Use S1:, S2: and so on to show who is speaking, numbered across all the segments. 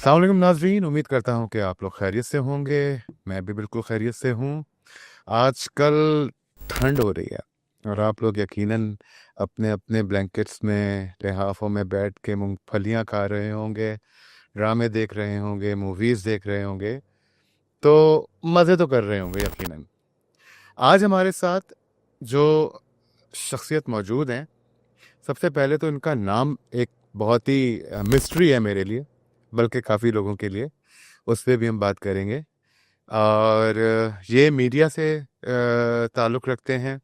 S1: अस्सलाम वालेकुम नाज़रीन, उम्मीद करता हूँ कि आप लोग खैरियत से होंगे। मैं भी बिल्कुल खैरियत से हूँ। आजकल ठंड हो रही है और आप लोग यकीनन अपने-अपने ब्लैंकेट्स में, लिहाफ़ों में बैठ के मूँगफलियाँ खा रहे होंगे, ड्रामे देख रहे होंगे, मूवीज़ देख रहे होंगे, तो मज़े तो कर रहे होंगे यकीनन। आज हमारे साथ जो शख्सियत मौजूद हैं, सबसे पहले तो इनका नाम एक बहुत ही मिस्ट्री है मेरे लिए, बल्कि काफ़ी लोगों के लिए। उस पे भी हम बात करेंगे और ये मीडिया से ताल्लुक़ रखते हैं।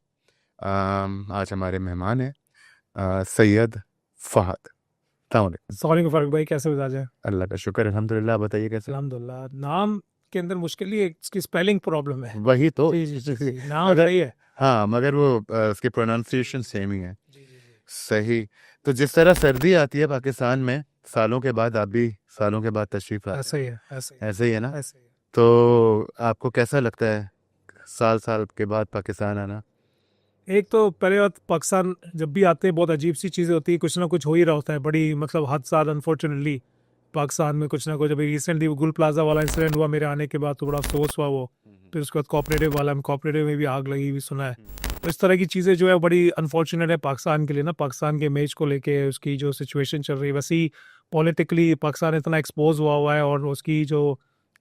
S1: आज हमारे मेहमान हैं सैयद फ़हद। अस्सलाम वालेकुम।
S2: अस्सलाम वालेकुम फ़ारूक भाई, कैसे मिजाज है?
S1: अल्लाह का शुक्र अल्हम्दुलिल्लाह। आप बताइए कैसे?
S2: अल्हम्दुलिल्लाह। नाम के अंदर मुश्किल ही इसकी स्पेलिंग प्रॉब्लम है।
S1: वही तो
S2: जी, जी, जी, जी। नाम
S1: मगर
S2: सही है।
S1: हाँ, मगर वो उसकी प्रोनाउंसिएशन सेम ही है।
S2: जी, जी, जी।
S1: सही। तो जिस तरह सर्दी आती है पाकिस्तान में, सालों के बाद आप भी सालों के बाद तशरीफ़ लाते
S2: ऐसा ही
S1: हो।
S2: है, ऐसा ही
S1: ऐसे ही है ना?
S2: है, ऐसा ही है।
S1: तो आपको कैसा लगता है साल-साल के बाद पाकिस्तान आना?
S2: एक तो पहले बात, पाकिस्तान जब भी आते हैं बहुत अजीब-सी चीज़ें होती हैं, कुछ ना कुछ हो ही रहा होता है, बड़ी मतलब हद से ज़्यादा अनफॉर्चुनेटली पाकिस्तान में कुछ ना कुछ। अभी रिसेंटली वो गुल प्लाज़ा वाला इंसिडेंट हुआ मेरे आने के बाद, तो बड़ा अफ़सोस हुआ वो। फिर उसके बाद कोऑपरेटिव में भी आग लगी हुई सुना है। तो इस तरह की चीज़ें जो है बड़ी अनफॉर्चुनेट है पाकिस्तान के लिए ना, पाकिस्तान के इमेज को लेके, उसकी जो सिचुएशन चल रही है। वैसे ही पॉलिटिकली पाकिस्तान इतना एक्सपोज़ हुआ है, और उसकी जो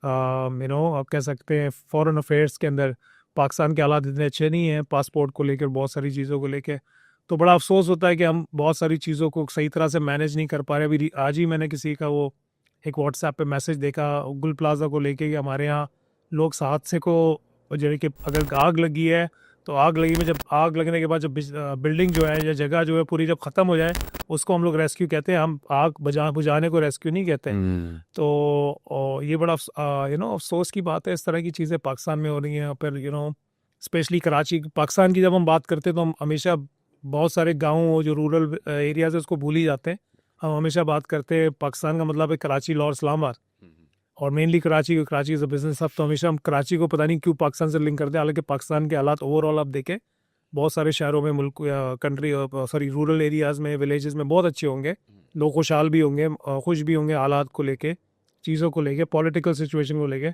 S2: आप कह सकते हैं फ़ॉरेन अफेयर्स के अंदर पाकिस्तान के हालात इतने अच्छे नहीं हैं, पासपोर्ट को लेकर, बहुत सारी चीज़ों को लेके। तो बड़ा अफ़सोस होता है कि हम बहुत सारी चीज़ों को सही तरह से मैनेज नहीं कर पा रहे। अभी आज ही मैंने किसी का वो एक व्हाट्सएप पे मैसेज देखा गुल प्लाज़ा को लेके, कि हमारे यहाँ लोग हादसे को, जो है कि अगर आग लगी है, तो आग लगी में, जब आग लगने के बाद जब बिल्डिंग जो है या जगह जो है पूरी जब ख़त्म हो जाए, उसको हम लोग रेस्क्यू कहते हैं। हम आग बुझाने को रेस्क्यू नहीं कहते।
S1: हुँ।
S2: तो ये बड़ा अफ़सोस की बात है, इस तरह की चीज़ें पाकिस्तान में हो रही हैं। फिर स्पेशली कराची, पाकिस्तान की जब हम बात करते हैं तो हम हमेशा बहुत सारे गाँव जो रूरल एरियाज़ है उसको भूल ही जाते हैं। हम हमेशा बात करते हैं पाकिस्तान का मतलब है कराची, लाहौर, इस्लामाबाद, और mainly Karachi. Karachi is a business hub, तो हमेशा हम कराची को पता नहीं क्यों पाकिस्तान से लिंक करते हैं। हालांकि पाकिस्तान के हालात ओवरऑल आप देखें, बहुत सारे शहरों में, मुल्क या कंट्री, सॉरी रूरल एरियाज़ में, विलेजेस में बहुत अच्छे होंगे, लोग खुशहाल भी होंगे, खुश भी होंगे हालात को लेके, चीज़ों को लेके, पॉलिटिकल सिचुएशन को लेके।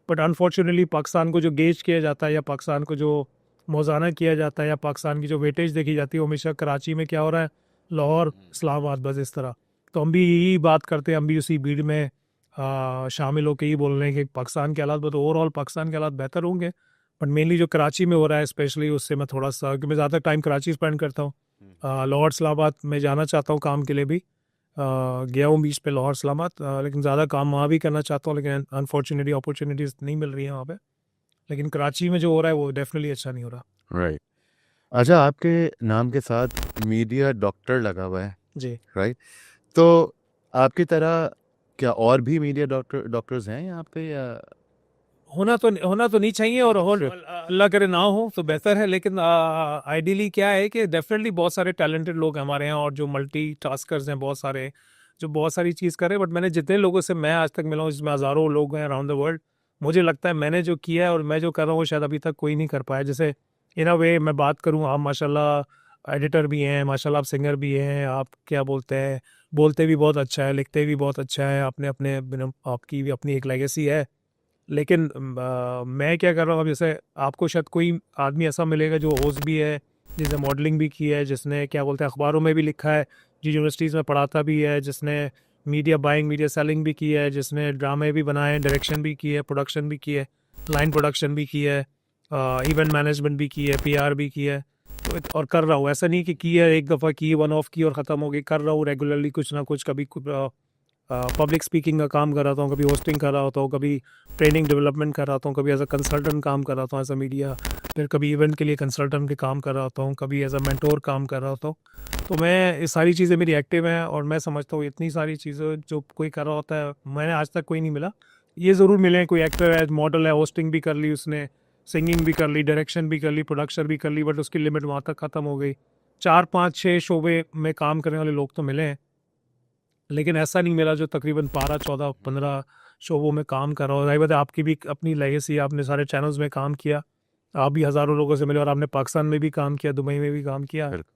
S2: बट अनफॉर्चुनेटली पाकिस्तान को जो गेज किया जाता है, या पाकिस्तान को जो मौज़ाना किया जाता है, या पाकिस्तान की जो वेटेज देखी जाती है, वो हमेशा कराची में क्या हो रहा है, लाहौर, इस्लामाबाद, बस इस तरह। तो हम भी यही बात करते हैं, हम भी उसी भीड़ में शामिल होकर ही बोल रहे हैं कि पाकिस्तान के हालात, तो ओवरऑल पाकिस्तान के हालात बेहतर होंगे। बट मेनली जो कराची में हो रहा है स्पेशली, उससे मैं थोड़ा सा, क्योंकि मैं ज़्यादा टाइम कराची स्पेंड करता हूँ। लाहौर इस्लामाबाद में जाना चाहता हूँ काम के लिए भी। गया हूँ बीच पे लाहौर इस्लामाबाद, लेकिन ज़्यादा काम वहाँ भी करना चाहता हूँ, लेकिन अनफॉर्चुनेटली अपॉर्चुनिटीज़ नहीं मिल रही हैं वहाँ पे। लेकिन कराची में जो हो रहा है वो डेफिनेटली अच्छा नहीं हो रहा।
S1: राइट। अच्छा, आपके नाम के साथ मीडिया डॉक्टर लगा हुआ है,
S2: जी।
S1: राइट? तो आपकी तरह क्या और भी मीडिया डॉक्टर्स हैं यहाँ पे या
S2: होना तो नहीं चाहिए, और हो
S1: Sure.
S2: अल्लाह करे ना हो तो बेहतर है। लेकिन आइडियली क्या है कि डेफिनेटली बहुत सारे टैलेंटेड लोग हैं हमारे यहाँ, और जो मल्टी टास्कर्स हैं बहुत सारे, जो बहुत सारी चीज़ कर रहे हैं। बट मैंने जितने लोगों से मैं आज तक मिला हूँ, जिसमें हज़ारों लोग हैं अराउंड द वर्ल्ड, मुझे लगता है मैंने जो किया है और मैं जो कर रहा हूँ वो शायद अभी तक कोई नहीं कर पाया। जैसे इन अ वे मैं बात करूँ, आप माशाल्लाह एडिटर भी हैं, माशाल्लाह आप सिंगर भी हैं, आप क्या बोलते हैं, बोलते भी बहुत अच्छा है, लिखते भी बहुत अच्छा है, आपने अपने आपकी भी अपनी एक लेगेसी है। लेकिन मैं क्या कर रहा हूँ अब, जैसे आपको शायद कोई आदमी ऐसा मिलेगा जो होस्ट भी है, जिसने मॉडलिंग भी की है, जिसने क्या बोलते हैं अखबारों में भी लिखा है, जो यूनिवर्सिटीज़ में पढ़ाता भी है, जिसने मीडिया बाइंग, मीडिया सेलिंग भी की है, जिसने ड्रामे भी बनाए हैं, डायरेक्शन भी की है, प्रोडक्शन भी की है, लाइन प्रोडक्शन भी की है, इवेंट मैनेजमेंट भी की है, पीआर भी की है। और कर रहा हूँ, ऐसा नहीं कि है एक दफ़ा की, वन ऑफ की और ख़त्म हो गई, कर रहा हूँ रेगुलरली कुछ ना कुछ। कभी पब्लिक स्पीकिंग का काम कर रहा हूँ, कभी होस्टिंग कर रहा होता हूँ, कभी ट्रेनिंग डेवलपमेंट कर रहा हूँ, कभी एज अ कंसल्टेंट काम कर रहा हूँ एज अ मीडिया, फिर कभी इवेंट के लिए कंसल्टेंट के काम कर रहा होता हूँ, कभी एज अ मेंटोर काम कर रहा होता हूँ। तो मैं, ये सारी चीज़ें मेरी एक्टिव हैं, और मैं समझता हूँ इतनी सारी चीज़ें जो कोई कर रहा होता है, मैंने आज तक कोई नहीं मिला। ये ज़रूर मिले, कोई एक्टर है, मॉडल है, होस्टिंग भी कर ली उसने, सिंगिंग भी कर ली, डायरेक्शन भी कर ली, प्रोडक्शन भी कर ली, बट उसकी लिमिट वहाँ तक ख़त्म हो गई। 4 5 6 शोबे में काम करने वाले लोग तो मिले हैं, लेकिन ऐसा नहीं मिला जो तकरीबन 12 14 15 शोबों में काम कर रहा हो। जाहिर बात है आपकी भी अपनी लेगेसी, आपने सारे चैनल्स में काम किया, आप भी हज़ारों लोगों से मिले, और आपने पाकिस्तान में भी काम किया, दुबई में भी काम किया,
S1: बिल्कुल।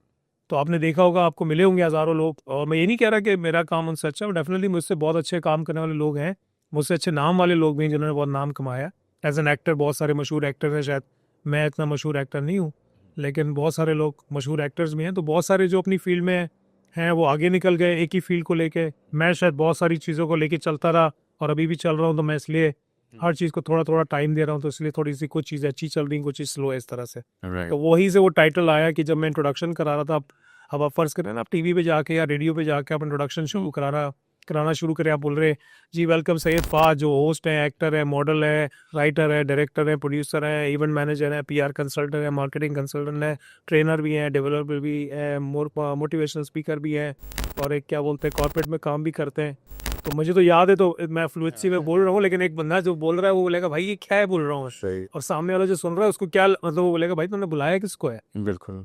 S2: तो आपने देखा होगा, आपको मिले होंगे हज़ारों लोग। और मैं ये नहीं कह रहा कि मेरा काम उनसे अच्छा है, डेफिनेटली मुझसे बहुत अच्छे काम करने वाले लोग हैं, मुझसे अच्छे नाम वाले लोग भी हैं जिन्होंने बहुत नाम कमाया एज एन एक्टर। बहुत सारे मशहूर एक्टर हैं, शायद मैं इतना मशहूर एक्टर नहीं हूँ, लेकिन बहुत सारे लोग मशहूर एक्टर्स भी हैं। तो बहुत सारे जो अपनी फील्ड में हैं वो आगे निकल गए एक ही फील्ड को लेके। मैं शायद बहुत सारी चीज़ों को लेके चलता रहा और अभी भी चल रहा हूँ, तो मैं इसलिए हर चीज़ को थोड़ा थोड़ा टाइम दे रहा हूँ, तो इसलिए थोड़ी सी कुछ चीज़ें अच्छी चल रही हैं, कुछ चीज़ स्लो है, इस तरह से।
S1: राइट
S2: तो वही से वो टाइटल आया कि जब मैं इंट्रोडक्शन करा रहा था, अब आप फर्ज करें ना, आप टीवी पे जाके या रेडियो पे जाके आप इंट्रोडक्शन शुरू कराना शुरू करें, आप बोल रहे जी वेलकम सैयद फाज, जो होस्ट है, एक्टर है, मॉडल है, राइटर है, डायरेक्टर है, प्रोड्यूसर है, इवेंट मैनेजर है, पीआर कंसल्टेंट है, मार्केटिंग कंसल्टेंट है, ट्रेनर भी है, डेवलपर भी है, मोटिवेशनल स्पीकर भी है, और एक क्या बोलते हैं कॉर्पोरेट में काम भी करते हैं। तो मुझे तो याद है, तो मैं फ्लुएंसी में बोल रहा हूँ, लेकिन एक बंदा जो बोल रहा है वो बोलेगा भाई ये क्या है बोल रहा हूँ,
S1: सही
S2: और सामने वाला जो सुन रहा है उसको क्या मतलब, वो बोलेगा भाई तुमने बुलाया किसको है,
S1: बिल्कुल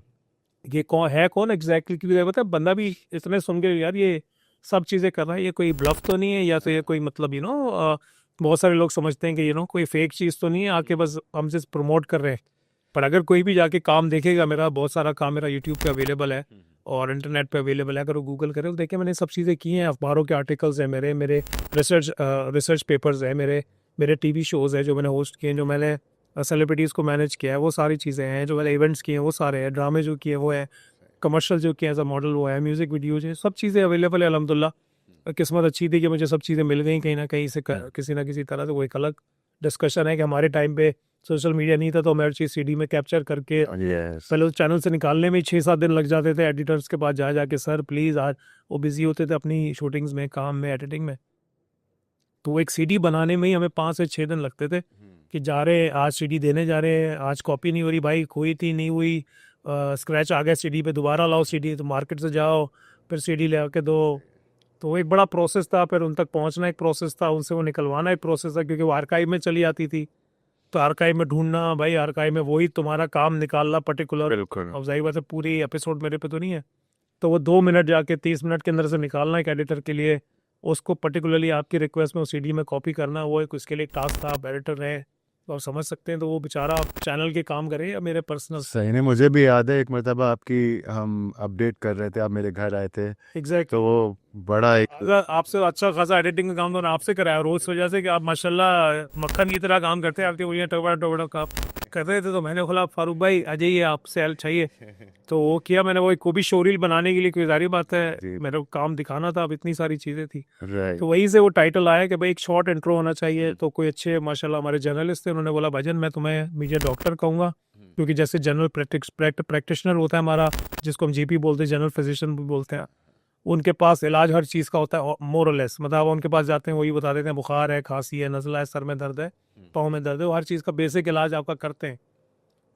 S2: ये कौन है, कौन एग्जैक्टली, क्योंकि पता है बंदा भी इतने सुन के यार ये सब चीज़ें कर रहा है, ये कोई ब्लफ तो नहीं है, या तो ये कोई मतलब बहुत सारे लोग समझते हैं कि कोई फेक चीज़ तो नहीं है, आके बस हम सिर्फ प्रमोट कर रहे हैं। पर अगर कोई भी जाके काम देखेगा, मेरा बहुत सारा काम मेरा यूट्यूब पे अवेलेबल है और इंटरनेट पे अवेलेबल है, अगर वो गूगल करे तो देखे मैंने सब चीज़ें की हैं, अखबारों के आर्टिकल्स हैं, मेरे मेरे रिसर्च पेपर्स हैं, मेरे मेरे टीवी शोज़ हैं जो मैंने होस्ट किए हैं, जो मैंने सेलिब्रिटीज़ को मैनेज किया है, वो सारी चीज़ें हैं, जो मैंने इवेंट्स किए हैं वो सारे हैं, ड्रामे जो किए वो है, कमर्शियल जो किया एज अ मॉडल वो है, म्यूज़िक वीडियोज है, सब चीज़ें अवेलेबल है अल्हम्दुलिल्लाह। किस्मत अच्छी थी कि मुझे सब चीज़ें मिल गई कहीं ना कहीं से, किसी ना किसी तरह से। वो एक अलग डिस्कशन है कि हमारे टाइम पे सोशल मीडिया नहीं था, तो मैं हर चीज़ सीडी में कैप्चर करके
S1: यस
S2: पहले उस चैनल से निकालने में ही 6-7 दिन लग जाते थे एडिटर्स के पास जा जाके, सर प्लीज़ आज, वो बिज़ी होते थे अपनी शूटिंग्स में, काम में, एडिटिंग में। तो वो एक सीडी बनाने में ही हमें 5 से 6 दिन लगते थे कि जा रहे आज सीडी देने जा रहे हैं, आज कॉपी नहीं हो रही भाई, हुई थी नहीं हुई, स्क्रैच आ गया सीडी पे, दोबारा लाओ सीडी, तो मार्केट से जाओ फिर सीडी ले आके दो। तो वो एक बड़ा प्रोसेस था, फिर उन तक पहुंचना एक प्रोसेस था, उनसे वो निकलवाना एक प्रोसेस था, क्योंकि वो आर्काइव में चली आती थी, तो आर्काइव में ढूंढना भाई, आर्काइव में वही तुम्हारा काम निकालना पर्टिकुलर।
S1: बिल्कुल
S2: अब जाहिर बात है पूरी एपिसोड मेरे पे तो नहीं है, तो वो 2 मिनट जाके 30 मिनट के अंदर से निकालना एक एडिटर के लिए, उसको पर्टिकुलरली आपकी रिक्वेस्ट में उस सीडी में कॉपी करना, वो एक उसके लिए टास्क था। आप एडिटर रहे तो आप समझ सकते हैं, तो वो बेचारा चैनल के काम करे या मेरे पर्सनल।
S1: सही नहीं, मुझे भी याद है एक मरतबा आपकी, हम अपडेट कर रहे थे, आप मेरे घर आए थे,
S2: एग्जैक्ट,
S1: तो वो बड़ा एक
S2: अगर आपसे अच्छा खासा एडिटिंग का काम तो आपसे कराया, रोज वजह से कि आप माशाल्लाह मक्खन की तरह काम करते हैं, आपके वही टोबा टोबा का कर रहे थे, तो मैंने बोला फारूक भाई आ जाइए, आपसे हेल्प चाहिए, तो वो किया मैंने, वो को भी शोरील बनाने के लिए, कोई जारी बात है
S1: जी
S2: मेरे को काम दिखाना था, अब इतनी सारी चीज़ें थी।
S1: राइट
S2: तो वहीं से वो टाइटल आया कि भाई एक शॉर्ट इंट्रो होना चाहिए, तो कोई अच्छे माशाल्लाह हमारे जर्नलिस्ट थे, उन्होंने बोला भाईजान मैं तुम्हें मीडिया डॉक्टर कहूँगा, क्योंकि जैसे जनरल प्रैक्टिशनर होता है हमारा, जिसको हम जीपी बोलते हैं, जनरल फिजिशियन भी बोलते हैं, उनके पास इलाज हर चीज़ का होता है मोरलेस, मतलब उनके पास जाते हैं वही बता देते हैं बुखार है, खांसी है, नज़ला है, सर में दर्द है, पाँव में दर्द है, वो हर चीज़ का बेसिक इलाज आपका करते हैं।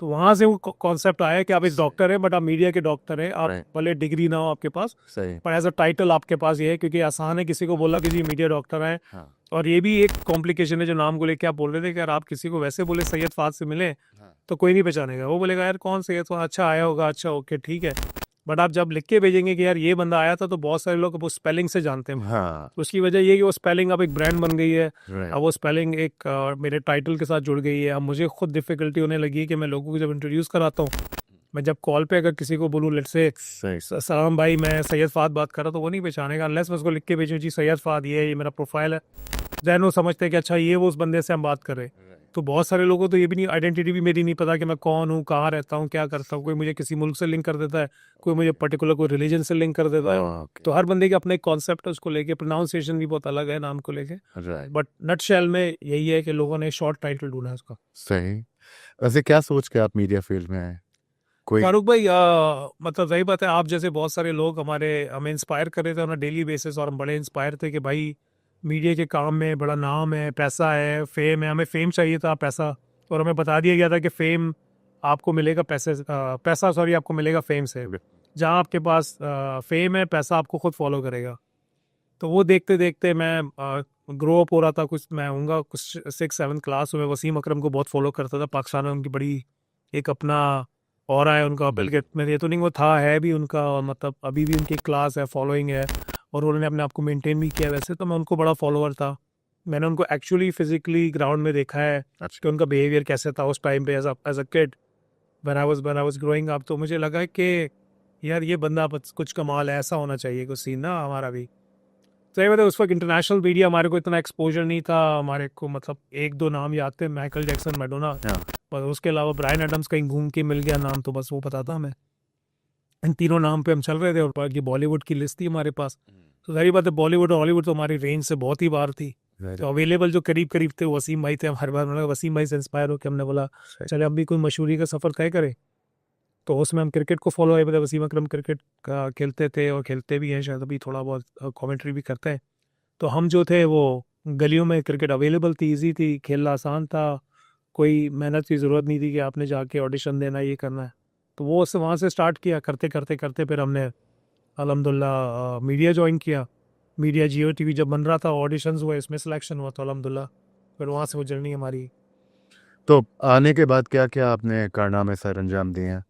S2: तो वहाँ से वो कॉन्सेप्ट आया कि आप एक डॉक्टर हैं, बट आप मीडिया के डॉक्टर हैं, आप
S1: Right.
S2: भले डिग्री ना हो आपके पास,
S1: सही
S2: पर एज अ टाइटल आपके पास ये है, क्योंकि आसान है किसी को बोला कि जी मीडिया डॉक्टर हैं।
S1: हाँ
S2: और ये भी एक कॉम्प्लिकेशन है जो नाम को लेके आप बोल रहे थे कि अगर आप किसी को वैसे बोले सैयद फाज से मिले
S1: हाँ
S2: तो कोई नहीं पहचानेगा, वो बोलेगा यार कौन सैयद फाज, अच्छा आया होगा, अच्छा ओके ठीक है। बट आप जब लिख के भेजेंगे कि यार ये बंदा आया था, तो बहुत सारे लोग वो स्पेलिंग से जानते हैं।
S1: हाँ
S2: उसकी वजह ये है कि वो स्पेलिंग अब एक ब्रांड बन गई है,
S1: राइट
S2: अब वो स्पेलिंग एक मेरे टाइटल के साथ जुड़ गई है। अब मुझे खुद डिफिकल्टी होने लगी है कि मैं लोगों को जब इंट्रोड्यूस कराता हूँ, मैं जब कॉल पे अगर किसी को बोलूँ लेट्स से
S1: सही
S2: सलाम भाई मैं सैयद फाद बात कर रहा, तो वो नहीं पहचानेगा अनलेस मैं उसको लिख के भेजूँ जी सैयद फाद ये मेरा प्रोफाइल है, दैन वो समझते हैं कि अच्छा ये वो उस बंदे से हम बात कर रहे हैं। तो बहुत सारे लोगों को तो ये भी नहीं, आइडेंटिटी भी मेरी नहीं पता कि मैं कौन हूँ, कहाँ रहता हूँ, क्या करता हूँ। कोई मुझे किसी मुल्क से लिंक कर देता है, कोई मुझे पर्टिकुलर कोई रिलीजन से लिंक कर देता है।
S1: ओके
S2: तो हर बंदे के अपना एक कॉन्सेप्ट है, उसको लेके प्रोनाउंसिएशन भी बहुत अलग है नाम को लेके,
S1: राइट
S2: बट नट शेल में यही है कि लोगों ने शॉर्ट टाइटल ढूंढा है उसका।
S1: सही। वैसे क्या सोच के आप मीडिया फील्ड में आए? कोई
S2: फारूक भाई मतलब सही बात है, आप जैसे बहुत सारे लोग हमें इंस्पायर कर रहे थे ऑन डेली बेसिस, और हम बड़े इंस्पायर थे कि भाई मीडिया के काम में बड़ा नाम है, पैसा है, फेम है, हमें फेम चाहिए था, पैसा, और हमें बता दिया गया था कि फेम आपको मिलेगा पैसा सॉरी आपको मिलेगा फेम से। जहाँ आपके पास फेम है, पैसा आपको खुद फॉलो करेगा। तो वो देखते देखते मैं ग्रो अप हो रहा था, कुछ मैं हूँगा कुछ 6-7 क्लास में वसीम अकरम को बहुत फॉलो करता था, पाकिस्तान में उनकी बड़ी एक अपना और है उनका, बल्कि मैं ये तो नहीं वो था है भी उनका, और मतलब अभी भी उनकी क्लास है, फॉलोइंग है, और उन्होंने अपने आप को मेंटेन भी किया। वैसे तो मैं उनको बड़ा फॉलोअर था, मैंने उनको एक्चुअली फिजिकली ग्राउंड में देखा है
S1: अच्छा
S2: कि उनका बिहेवियर कैसे था उस टाइम पे as a kid when I was growing up. तो मुझे लगा कि यार ये बंदा कुछ कमाल है, ऐसा होना चाहिए कुछ सीन ना हमारा भी। सही बात है, उस वक्त इंटरनेशनल मीडिया हमारे को इतना एक्सपोजर नहीं था हमारे को, मतलब एक दो नाम याद थे, माइकल जैक्सन, मैडोना,
S1: हाँ।
S2: पर उसके अलावा ब्रायन एडम्स कहीं घूम के मिल गया नाम, तो बस वो पता था हमें। इन तीनों नाम पे हम चल रहे थे और बाकी बॉलीवुड की लिस्ट थी हमारे पास। तो सारी बात है, बॉलीवुड और हॉलीवुड तो हमारी रेंज से बहुत ही बाहर थी। तो अवेलेबल जो करीब करीब थे वो वसीम भाई थे। हम हर बार मतलब वसीम भाई से इंस्पायर होकर हमने बोला चले हम भी कोई मशहूरी का सफ़र तय करें। तो उसमें हम क्रिकेट को फॉलो है, मतलब वसीम अकरम क्रिकेट का खेलते थे और खेलते भी हैं, शायद अभी थोड़ा बहुत कमेंट्री भी करते हैं। तो हम जो थे वो गलियों में क्रिकेट अवेलेबल थी, इजी थी, खेलना आसान था, कोई मेहनत की ज़रूरत नहीं थी कि आपने जाके ऑडिशन देना, ये करना है। तो वो उससे वहाँ से स्टार्ट किया, करते करते करते फिर हमने अल्हम्दुलिल्लाह मीडिया ज्वाइन किया। मीडिया जियो टीवी जब बन रहा था, ऑडिशंस हुए, इसमें सिलेक्शन हुआ, तो अल्हम्दुलिल्लाह फिर वहाँ से वो जर्नी हमारी।
S1: तो आने के बाद क्या क्या आपने कारनामे सर अंजाम दिए हैं,